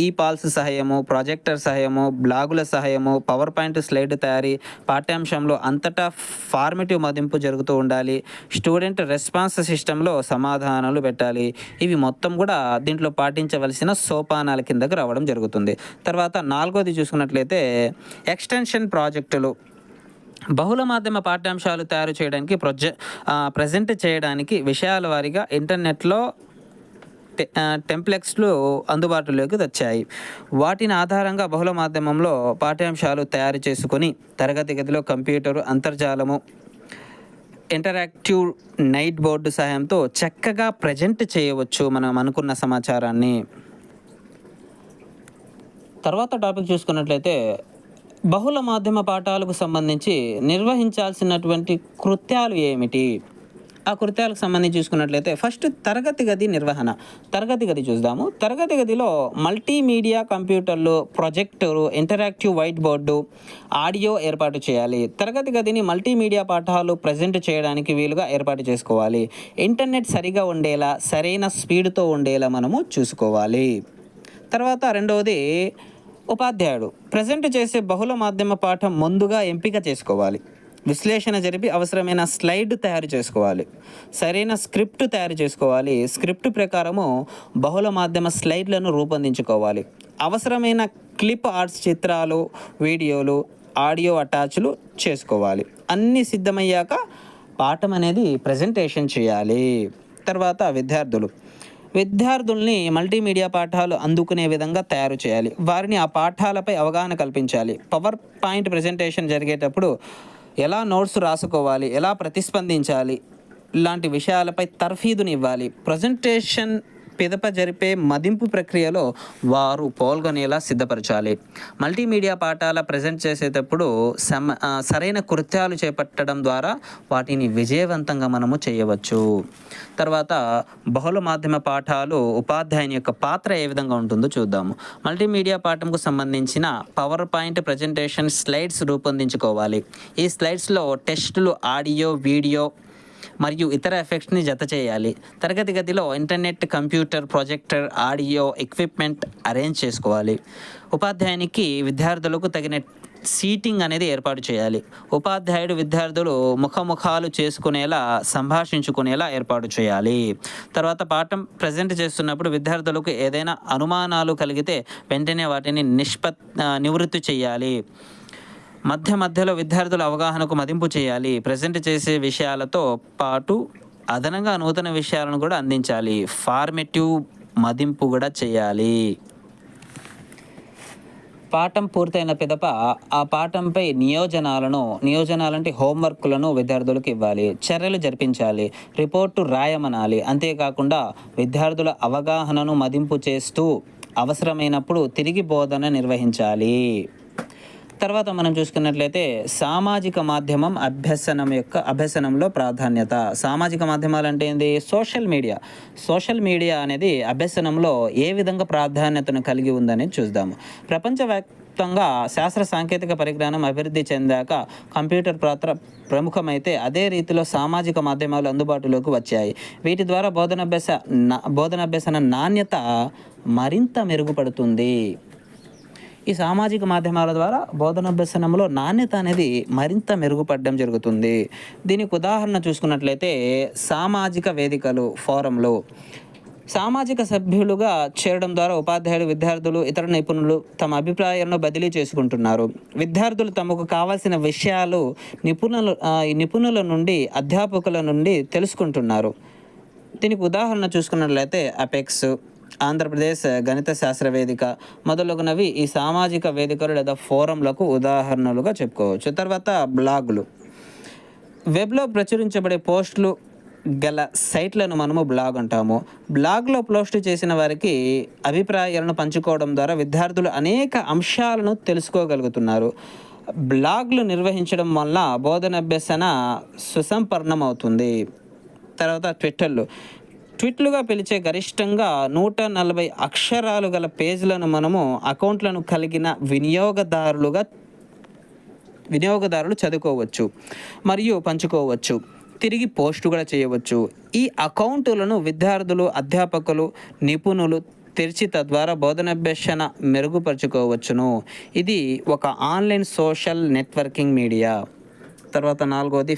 Speaker 1: ఈ పాల్స్ సహాయము, ప్రాజెక్టర్ సహాయము, బ్లాగుల సహాయము, పవర్ పాయింట్ స్లైడ్ తయారీ, పాఠ్యాంశంలో అంతటా ఫార్మేటివ్ మదింపు జరుగుతూ ఉండాలి, స్టూడెంట్ రెస్పాన్స్ సిస్టంలో సమాధానాలు పెట్టాలి. ఇవి మొత్తం కూడా దీంట్లో పాటించవలసిన సోపానాల కిందకు రావడం జరుగుతుంది. తర్వాత నాలుగోది చూసుకున్నట్లయితే ఎక్స్టెన్షన్ ప్రాజెక్టులు. బహుళ మాధ్యమ పాఠ్యాంశాలు తయారు చేయడానికి ప్రజెంట్ చేయడానికి విషయాల వారీగా ఇంటర్నెట్లో టెంప్లెక్స్లు అందుబాటులోకి వచ్చాయి. వాటిని ఆధారంగా బహుళ మాధ్యమంలో పాఠ్యాంశాలు తయారు చేసుకొని తరగతి గదిలో కంప్యూటరు, అంతర్జాలము, ఇంటరాక్టివ్ నైట్ బోర్డు సహాయంతో చక్కగా ప్రజెంట్ చేయవచ్చు మనం అనుకున్న సమాచారాన్ని. తర్వాత టాపిక్ చూసుకున్నట్లయితే బహుళ మాధ్యమ పాఠాలకు సంబంధించి నిర్వహించాల్సినటువంటి కృత్యాలు ఏమిటి? ఆ కృత్యాలకు సంబంధించి చూసుకున్నట్లయితే ఫస్ట్ తరగతి గది నిర్వహణ. తరగతి గది చూద్దాము. తరగతి గదిలో మల్టీమీడియా కంప్యూటర్లు, projector, interactive white board, audio ఏర్పాటు చేయాలి. తరగతి గదిని మల్టీమీడియా పాఠాలు ప్రజెంట్ చేయడానికి వీలుగా ఏర్పాటు చేసుకోవాలి. ఇంటర్నెట్ సరిగా ఉండేలా, సరైన స్పీడ్తో ఉండేలా మనము చూసుకోవాలి. తర్వాత రెండవది ఉపాధ్యాయుడు ప్రజెంట్ చేసే బహుళ మాధ్యమ పాఠం ముందుగా ఎంపిక చేసుకోవాలి. విశ్లేషణ జరిపి అవసరమైన స్లైడ్ తయారు చేసుకోవాలి. సరైన స్క్రిప్ట్ తయారు చేసుకోవాలి. స్క్రిప్ట్ ప్రకారము బహుళ మాధ్యమ స్లైడ్లను రూపొందించుకోవాలి. అవసరమైన క్లిప్ ఆర్ట్స్, చిత్రాలు, వీడియోలు, ఆడియో అటాచ్లు చేసుకోవాలి. అన్నీ సిద్ధమయ్యాక పాఠం అనేది ప్రజెంటేషన్ చేయాలి. తర్వాత విద్యార్థుల్ని మల్టీమీడియా పాఠాలు అందుకునే విధంగా తయారు చేయాలి. వారిని ఆ పాఠాలపై అవగాహన కల్పించాలి. పవర్ పాయింట్ ప్రజెంటేషన్ జరిగేటప్పుడు ఎలా నోట్స్ రాసుకోవాలి, ఎలా ప్రతిస్పందించాలి, ఇలాంటి విషయాలపై తర్ఫీదుని ఇవ్వాలి. ప్రజెంటేషన్ పిదప జరిపే మదింపు ప్రక్రియలో వారు పాల్గొనేలా సిద్ధపరచాలి. మల్టీమీడియా పాఠాల ప్రజెంట్ చేసేటప్పుడు సరైన కృత్యాలు చేపట్టడం ద్వారా వాటిని విజయవంతంగా మనము చేయవచ్చు. తర్వాత బహుళ మాధ్యమ పాఠాలు ఉపాధ్యాయుని యొక్క పాత్ర ఏ విధంగా ఉంటుందో చూద్దాము. మల్టీమీడియా పాఠంకు సంబంధించిన పవర్ పాయింట్ ప్రజెంటేషన్ స్లైడ్స్ రూపొందించుకోవాలి. ఈ స్లైడ్స్లో టెస్టులు, ఆడియో, వీడియో మరియు ఇతర ఎఫెక్ట్స్ని జత చేయాలి. తరగతి గదిలో internet, computer, projector, audio equipment arrange చేసుకోవాలి. ఉపాధ్యాయునికి విద్యార్థులకు తగిన సీటింగ్ అనేది ఏర్పాటు చేయాలి. ఉపాధ్యాయుడు విద్యార్థులు ముఖాలు చేసుకునేలా, సంభాషించుకునేలా ఏర్పాటు చేయాలి. తర్వాత పాఠం ప్రజెంట్ చేస్తున్నప్పుడు విద్యార్థులకు ఏదైనా అనుమానాలు కలిగితే వెంటనే వాటిని నివృత్తి చేయాలి. మధ్య మధ్యలో విద్యార్థుల అవగాహనకు మదింపు చేయాలి. ప్రెజెంట్ చేసే విషయాలతో పాటు అదనంగా నూతన విషయాలను కూడా అందించాలి. ఫార్మేటివ్ మదింపు కూడా చేయాలి. పాఠం పూర్తయిన పిదప ఆ పాఠంపై నియోజనాలంటే హోంవర్క్లను విద్యార్థులకు ఇవ్వాలి. చర్యలు జరిపించాలి. రిపోర్టు రాయమనాలి. అంతేకాకుండా విద్యార్థుల అవగాహనను మదింపు చేస్తూ అవసరమైనప్పుడు తిరిగి బోధన నిర్వహించాలి. తర్వాత మనం చూసుకున్నట్లయితే సామాజిక మాధ్యమం అభ్యసనంలో ప్రాధాన్యత. సామాజిక మాధ్యమాలు అంటే ఏంది? సోషల్ మీడియా అనేది అభ్యసనంలో ఏ విధంగా ప్రాధాన్యతను కలిగి ఉందనేది చూద్దాము. ప్రపంచవ్యాప్తంగా శాస్త్ర సాంకేతిక పరిజ్ఞానం అభివృద్ధి చెందాక కంప్యూటర్ పాత్ర ప్రముఖమైతే అదే రీతిలో సామాజిక మాధ్యమాలు అందుబాటులోకి వచ్చాయి. వీటి ద్వారా బోధనాభ్యసన నాణ్యత మరింత మెరుగుపడుతుంది. ఈ సామాజిక మాధ్యమాల ద్వారా బోధనాభ్యసనంలో నాణ్యత అనేది మరింత మెరుగుపడడం జరుగుతుంది. దీనికి ఉదాహరణ చూసుకున్నట్లయితే సామాజిక వేదికలు, ఫోరంలు. సామాజిక సభ్యులుగా చేరడం ద్వారా ఉపాధ్యాయులు, విద్యార్థులు, ఇతర నిపుణులు తమ అభిప్రాయాలను బదిలీ చేసుకుంటున్నారు. విద్యార్థులు తమకు కావాల్సిన విషయాలు నిపుణుల నుండి, అధ్యాపకుల నుండి తెలుసుకుంటున్నారు. దీనికి ఉదాహరణ చూసుకున్నట్లయితే అపెక్స్, ఆంధ్రప్రదేశ్ గణిత శాస్త్ర వేదిక మొదలగునవి ఈ సామాజిక వేదికలు లేదా ఫోరంలకు ఉదాహరణలుగా చెప్పుకోవచ్చు. తర్వాత బ్లాగులు. వెబ్లో ప్రచురించబడే పోస్టులు గల సైట్లను మనము బ్లాగ్ అంటాము. బ్లాగ్లో పోస్ట్ చేసిన వారికి అభిప్రాయాలను పంచుకోవడం ద్వారా విద్యార్థులు అనేక అంశాలను తెలుసుకోగలుగుతున్నారు. బ్లాగ్లు నిర్వహించడం వల్ల బోధనాభ్యసన సుసంపన్నమవుతుంది. తర్వాత ట్వీట్లుగా పిలిచే గరిష్టంగా 140 అక్షరాలు గల పేజీలను మనము అకౌంట్లను కలిగిన వినియోగదారులు చదువుకోవచ్చు మరియు పంచుకోవచ్చు. తిరిగి పోస్ట్ కూడా చేయవచ్చు. ఈ అకౌంటులను విద్యార్థులు, అధ్యాపకులు, నిపుణులు తెరిచి తద్వారా బోధనాభ్యసన మెరుగుపరుచుకోవచ్చును. ఇది ఒక ఆన్లైన్ సోషల్ నెట్వర్కింగ్ మీడియా. తర్వాత 4వది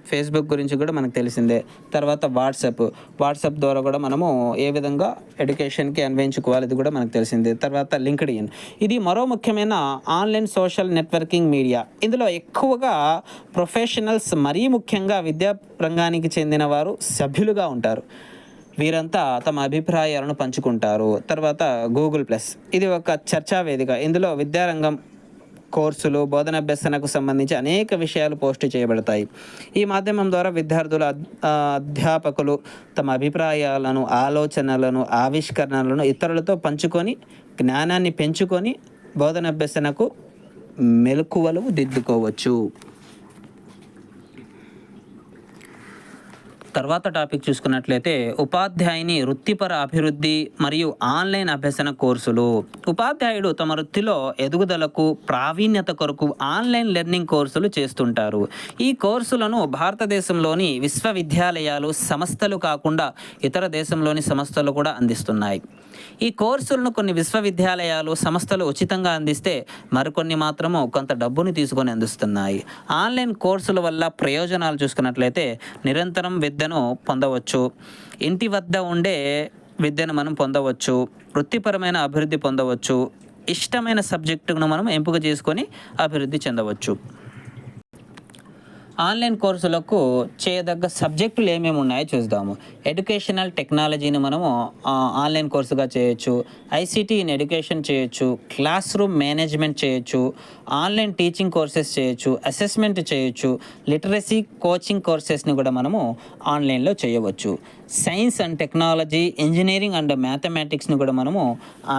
Speaker 1: ఫేస్బుక్ గురించి కూడా మనకు తెలిసిందే. తర్వాత వాట్సాప్ ద్వారా కూడా మనము ఏ విధంగా ఎడ్యుకేషన్కి అన్వయించుకోవాలి, ఇది కూడా మనకు తెలిసిందే. తర్వాత లింక్డ్ఇన్, ఇది మరో ముఖ్యమైన ఆన్లైన్ సోషల్ నెట్వర్కింగ్ మీడియా. ఇందులో ఎక్కువగా ప్రొఫెషనల్స్, మరీ ముఖ్యంగా విద్యా రంగానికి చెందిన వారు సభ్యులుగా ఉంటారు. వీరంతా తమ అభిప్రాయాలను పంచుకుంటారు. తర్వాత గూగుల్+, ఇది ఒక చర్చా వేదిక. ఇందులో విద్యారంగం కోర్సులు, బోధనాభ్యసనకు సంబంధించి అనేక విషయాలు పోస్ట్ చేయబడతాయి. ఈ మాధ్యమం ద్వారా విద్యార్థుల అధ్యాపకులు తమ అభిప్రాయాలను, ఆలోచనలను, ఆవిష్కరణలను ఇతరులతో పంచుకొని జ్ఞానాన్ని పెంచుకొని బోధనాభ్యసనకు మెలకువలు దిద్దుకోవచ్చు. తర్వాత టాపిక్ చూసుకున్నట్లయితే ఉపాధ్యాయుని వృత్తిపర అభివృద్ధి మరియు ఆన్లైన్ అభ్యసన కోర్సులు. ఉపాధ్యాయుడు తమ వృత్తిలో ఎదుగుదలకు, ప్రావీణ్యత కొరకు ఆన్లైన్ లెర్నింగ్ కోర్సులు చేస్తుంటారు. ఈ కోర్సులను భారతదేశంలోని విశ్వవిద్యాలయాలు, సంస్థలు కాకుండా ఇతర దేశంలోని సంస్థలు కూడా అందిస్తున్నాయి. ఈ కోర్సులను కొన్ని విశ్వవిద్యాలయాలు, సంస్థలు ఉచితంగా అందిస్తే మరికొన్ని మాత్రము కొంత డబ్బుని తీసుకొని అందిస్తున్నాయి. ఆన్లైన్ కోర్సుల వల్ల ప్రయోజనాలు చూసుకున్నట్లయితే నిరంతరం విద్యను పొందవచ్చు, ఇంటి వద్ద ఉండే విద్యను మనం పొందవచ్చు, వృత్తిపరమైన అభివృద్ధి పొందవచ్చు, ఇష్టమైన సబ్జెక్టును మనం ఎంపిక చేసుకొని అభివృద్ధి చెందవచ్చు. ఆన్లైన్ కోర్సులకు చేయదగ్గ సబ్జెక్టులు ఏమేమి ఉన్నాయో చూద్దాము. ఎడ్యుకేషనల్ టెక్నాలజీని మనము ఆన్లైన్ కోర్సుగా చేయొచ్చు, ఐసీటీ ఇన్ ఎడ్యుకేషన్ చేయొచ్చు, క్లాస్ రూమ్ మేనేజ్మెంట్ చేయొచ్చు, ఆన్లైన్ టీచింగ్ కోర్సెస్ చేయొచ్చు, అసెస్మెంట్ చేయొచ్చు, లిటరసీ కోచింగ్ కోర్సెస్ని కూడా మనము ఆన్లైన్లో చేయవచ్చు. Science and technology, engineering and మ్యాథమెటిక్స్ని కూడా మనము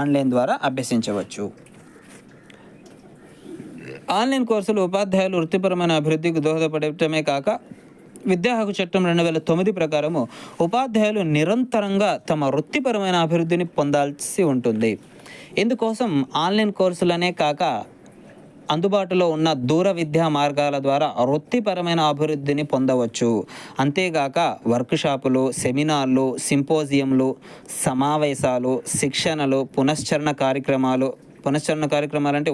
Speaker 1: ఆన్లైన్ ద్వారా అభ్యసించవచ్చు. ఆన్లైన్ కోర్సులు ఉపాధ్యాయులు వృత్తిపరమైన అభివృద్ధికి దోహదపడటమే కాక విద్యా హక్కు చట్టం 2009 ప్రకారము ఉపాధ్యాయులు నిరంతరంగా తమ వృత్తిపరమైన అభివృద్ధిని పొందాల్సి ఉంటుంది. ఇందుకోసం ఆన్లైన్ కోర్సులనే కాక అందుబాటులో ఉన్న దూర విద్యా మార్గాల ద్వారా వృత్తిపరమైన అభివృద్ధిని పొందవచ్చు. అంతేగాక వర్క్షాపులు, సెమినార్లు, సింపోజియంలు, సమావేశాలు, శిక్షణలు, పునశ్చరణ కార్యక్రమాలు అంటే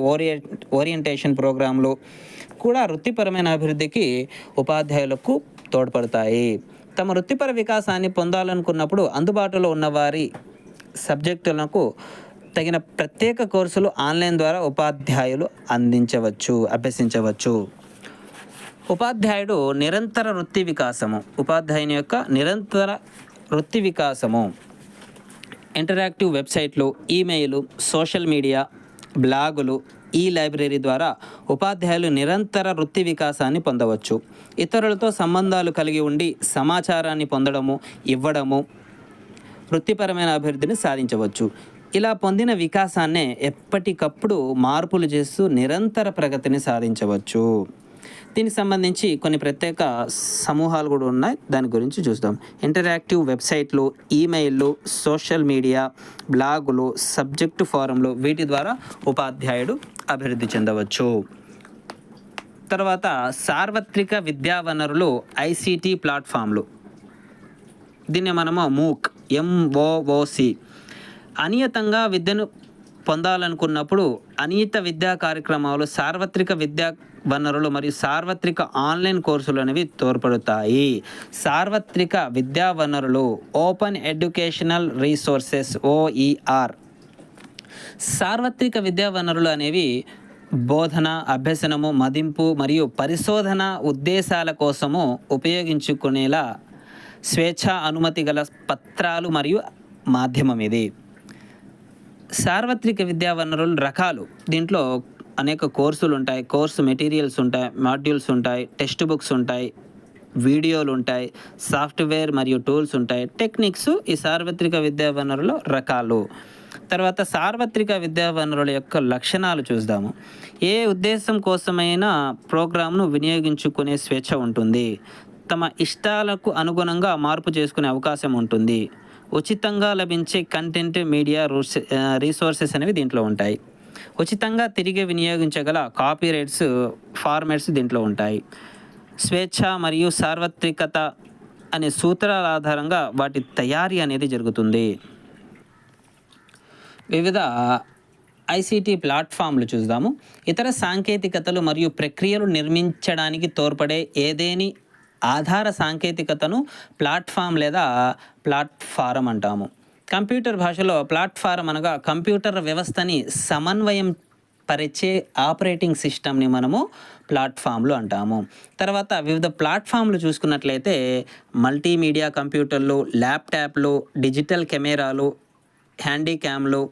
Speaker 1: ఓరియంటేషన్ ప్రోగ్రాంలు కూడా వృత్తిపరమైన అభివృద్ధికి ఉపాధ్యాయులకు తోడ్పడతాయి. తమ వృత్తిపర వికాసాన్ని పొందాలనుకున్నప్పుడు అందుబాటులో ఉన్న వారి సబ్జెక్టులకు తగిన ప్రత్యేక కోర్సులు ఆన్లైన్ ద్వారా ఉపాధ్యాయులు అభ్యసించవచ్చు. ఉపాధ్యాయుడు నిరంతర వృత్తి వికాసము, ఉపాధ్యాయుని యొక్క నిరంతర వృత్తి వికాసము ఇంటరాక్టివ్ వెబ్సైట్లు, ఈమెయిల్, సోషల్ మీడియా, బ్లాగులు, ఈ లైబ్రరీ ద్వారా ఉపాధ్యాయులు నిరంతర వృత్తి వికాసాన్ని పొందవచ్చు. ఇతరులతో సంబంధాలు కలిగి ఉండి సమాచారాన్ని పొందడము, ఇవ్వడము, వృత్తిపరమైన అభివృద్ధిని సాధించవచ్చు. ఇలా పొందిన వికాసాన్నే ఎప్పటికప్పుడు మార్పులు చేస్తూ నిరంతర ప్రగతిని సాధించవచ్చు. దీనికి సంబంధించి కొన్ని ప్రత్యేక సమూహాలు కూడా ఉన్నాయి, దాని గురించి చూద్దాం. ఇంటరాక్టివ్ వెబ్సైట్లు, ఈమెయిల్లు, సోషల్ మీడియా, బ్లాగులు, సబ్జెక్టు ఫోరంలు, వీటి ద్వారా ఉపాధ్యాయుడు అభివృద్ధి చెందవచ్చు. తర్వాత సార్వత్రిక విద్యా వనరులు, ఐసిటి ప్లాట్ఫామ్లు, దీన్ని మనము మూక్, MOOC, అనియతంగా విద్యను పొందాలనుకున్నప్పుడు అనియత విద్యా కార్యక్రమాలు, సార్వత్రిక విద్యా వనరులు మరియు సార్వత్రిక ఆన్లైన్ కోర్సులు అనేవి తోడ్పడతాయి. సార్వత్రిక విద్యా వనరులు, ఓపెన్ ఎడ్యుకేషనల్ రీసోర్సెస్, OER. సార్వత్రిక విద్యా వనరులు అనేవి బోధన, అభ్యసనము, మదింపు మరియు పరిశోధన ఉద్దేశాల కోసము ఉపయోగించుకునేలా స్వేచ్ఛా అనుమతి గల పత్రాలు మరియు మాధ్యమం ఇది. సార్వత్రిక విద్యా వనరులు రకాలు, దీంట్లో అనేక కోర్సులు ఉంటాయి, కోర్సు మెటీరియల్స్ ఉంటాయి, మాడ్యూల్స్ ఉంటాయి, టెక్స్ట్ బుక్స్ ఉంటాయి, వీడియోలు ఉంటాయి, సాఫ్ట్వేర్ మరియు టూల్స్ ఉంటాయి, టెక్నిక్స్ ఈ సార్వత్రిక విద్యా వనరుల రకాలు. తర్వాత సార్వత్రిక విద్యా వనరుల యొక్క లక్షణాలు చూద్దాము. ఏ ఉద్దేశం కోసమైనా ప్రోగ్రామ్ను వినియోగించుకునే స్వేచ్ఛ ఉంటుంది. తమ ఇష్టాలకు అనుగుణంగా మార్పు చేసుకునే అవకాశం ఉంటుంది. ఉచితంగా లభించే కంటెంట్, మీడియా రీసోర్సెస్ అనేవి దీంట్లో ఉంటాయి. ఉచితంగా తిరిగి వినియోగించగల కాపీరైట్స్, ఫార్మాట్స్ దీంట్లో ఉంటాయి. స్వేచ్ఛ మరియు సార్వత్రికత అనే సూత్రాల ఆధారంగా వాటి తయారీ అనేది జరుగుతుంది. వివిధ ఐసిటి ప్లాట్ఫామ్లు చూద్దాము. ఇతర సాంకేతికతలు మరియు ప్రక్రియలు నిర్మించడానికి తోడ్పడే ఏదేని ఆధార సాంకేతికతను ప్లాట్ఫామ్ లేదా ప్లాట్ఫారం అంటాము. కంప్యూటర్ భాషలో ప్లాట్ఫారం అనగా కంప్యూటర్ వ్యవస్థని సమన్వయం పరిచే ఆపరేటింగ్ సిస్టమ్ని మనము ప్లాట్ఫామ్లు అంటాము. తర్వాత వివిధ ప్లాట్ఫామ్లు చూసుకున్నట్లయితే మల్టీమీడియా కంప్యూటర్లు, ల్యాప్టాప్లు, డిజిటల్ కెమెరాలు, హ్యాండీక్యామ్లు,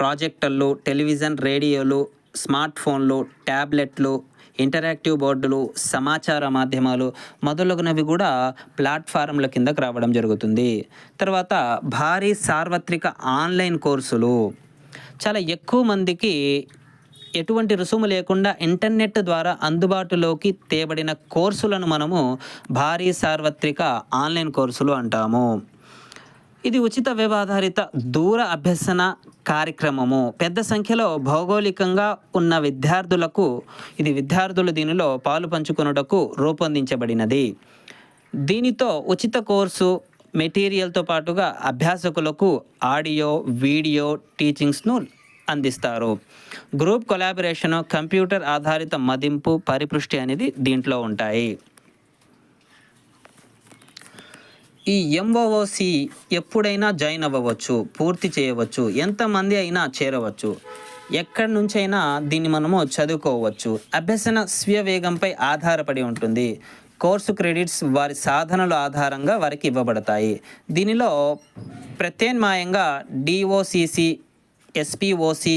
Speaker 1: ప్రాజెక్టర్లు, టెలివిజన్, రేడియోలు, స్మార్ట్ ఫోన్లు, ట్యాబ్లెట్లు, ఇంటరాక్టివ్ బోర్డులు, సమాచార మాధ్యమాలు మొదలగునవి కూడా ప్లాట్ఫారంల కిందకు రావడం జరుగుతుంది. తర్వాత భారీ సార్వత్రిక ఆన్లైన్ కోర్సులు, చాలా ఎక్కువ మందికి ఎటువంటి రుసుము లేకుండా ఇంటర్నెట్ ద్వారా అందుబాటులోకి తేబడిన కోర్సులను మనము భారీ సార్వత్రిక ఆన్లైన్ కోర్సులు అంటాము. ఇది ఉచిత వెబ్ ఆధారిత దూర అభ్యసన కార్యక్రమము. పెద్ద సంఖ్యలో భౌగోళికంగా ఉన్న విద్యార్థులు దీనిలో పాలు పంచుకొనుటకు రూపొందించబడినది. దీనితో ఉచిత కోర్సు మెటీరియల్తో పాటుగా అభ్యాసకులకు ఆడియో, వీడియో టీచింగ్స్ను అందిస్తారు. గ్రూప్ కొలాబరేషన్, కంప్యూటర్ ఆధారిత మదింపు, పరిపృష్టి అనేది దీంట్లో ఉంటాయి. ఈ MOOC ఎప్పుడైనా జాయిన్ అవ్వవచ్చు, పూర్తి చేయవచ్చు, ఎంతమంది అయినా చేరవచ్చు, ఎక్కడి నుంచైనా దీన్ని మనము చదువుకోవచ్చు. అభ్యసన స్వీయ వేగంపై ఆధారపడి ఉంటుంది. కోర్సు క్రెడిట్స్ వారి సాధనల ఆధారంగా వారికి ఇవ్వబడతాయి. దీనిలో ప్రత్యామ్నాయంగా DOCC, SPOC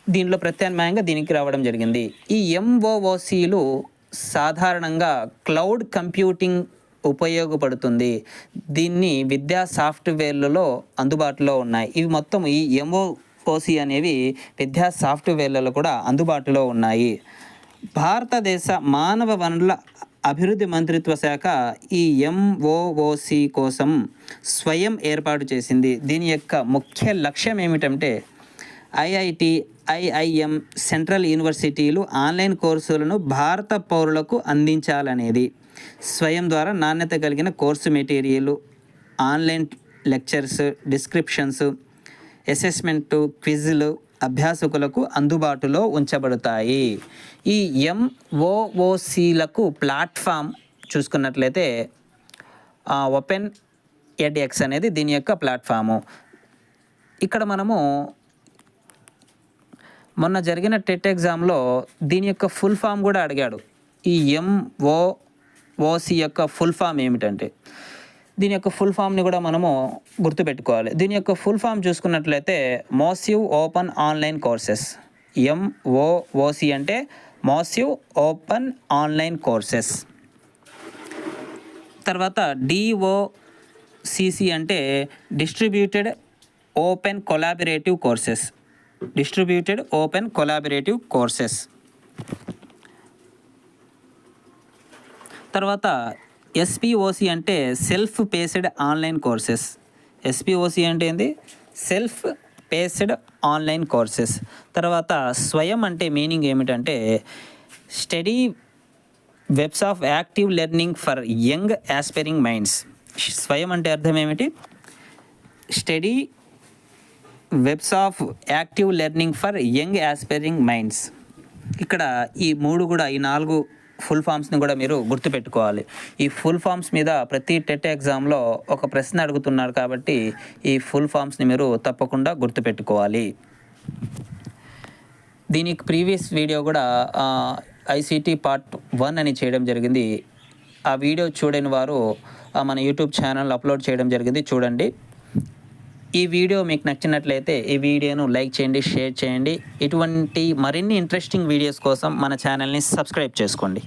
Speaker 1: దీనిలో ప్రత్యామ్నాయంగా దీనికి రావడం జరిగింది. ఈ MOOCలు సాధారణంగా క్లౌడ్ కంప్యూటింగ్ ఉపయోగపడుతుంది. దీన్ని విద్యా సాఫ్ట్వేర్లలో అందుబాటులో ఉన్నాయి. ఇవి మొత్తం ఈ MOOC అనేవి విద్యా సాఫ్ట్వేర్లలో కూడా అందుబాటులో ఉన్నాయి. భారతదేశ మానవ వనరుల అభివృద్ధి మంత్రిత్వ శాఖ ఈ MOOC కోసం స్వయం ఏర్పాటు చేసింది. దీని యొక్క ముఖ్య లక్ష్యం ఏమిటంటే IIT, IIM, సెంట్రల్ యూనివర్సిటీలు ఆన్లైన్ కోర్సులను భారత పౌరులకు అందించాలనేది. స్వయం ద్వారా నాణ్యత కలిగిన course material, online lectures, descriptions, assessment, క్విజ్లు అభ్యాసకులకు అందుబాటులో ఉంచబడతాయి. ఈ MOOCలకు ప్లాట్ఫామ్ చూసుకున్నట్లయితే ఓపెన్ ఎడ్ఎక్స్ అనేది దీని యొక్క ప్లాట్ఫాము. ఇక్కడ మనము మొన్న జరిగిన టెట్ ఎగ్జామ్లో దీని యొక్క ఫుల్ ఫామ్ కూడా అడిగాడు. ఈ ఎంఓఓసి యొక్క ఫుల్ ఫామ్ ఏమిటంటే, దీని యొక్క ఫుల్ ఫామ్ని కూడా మనము గుర్తుపెట్టుకోవాలి. దీని యొక్క ఫుల్ ఫామ్ చూసుకున్నట్లయితే massive open online courses. M O O C అంటే మాసివ్ ఓపెన్ ఆన్లైన్ కోర్సెస్. తర్వాత డిఓసిసి అంటే distributed open collaborative courses. Distributed open collaborative courses. తర్వాత ఎస్పిఓసి అంటే self paced online courses. S P O C అంటే ఏంది? Self paced online courses. తర్వాత స్వయం అంటే మీనింగ్ ఏమిటంటే study webs of active learning for young aspiring minds. Swayam అంటే అర్థం ఏమిటి? Study webs of active learning for young aspiring minds. ఇక్కడ ఈ 4 ఫుల్ ఫామ్స్ని కూడా మీరు గుర్తుపెట్టుకోవాలి. ఈ ఫుల్ ఫామ్స్ మీద ప్రతి టెట్ ఎగ్జామ్లో ఒక ప్రశ్న అడుగుతున్నారు కాబట్టి ఈ ఫుల్ ఫామ్స్ని మీరు తప్పకుండా గుర్తుపెట్టుకోవాలి. దీనికి ప్రీవియస్ వీడియో కూడా ఐసీటీ పార్ట్ 1 అని చేయడం జరిగింది. ఆ వీడియో చూడని వారు మన యూట్యూబ్ ఛానల్ అప్లోడ్ చేయడం జరిగింది, చూడండి. ఈ వీడియో మీకు నచ్చినట్లయితే ఈ వీడియోను లైక్ చేయండి, షేర్ చేయండి. ఇటువంటి మరిన్ని ఇంట్రెస్టింగ్ వీడియోస్ కోసం మన ఛానల్ని సబ్స్క్రైబ్ చేసుకోండి.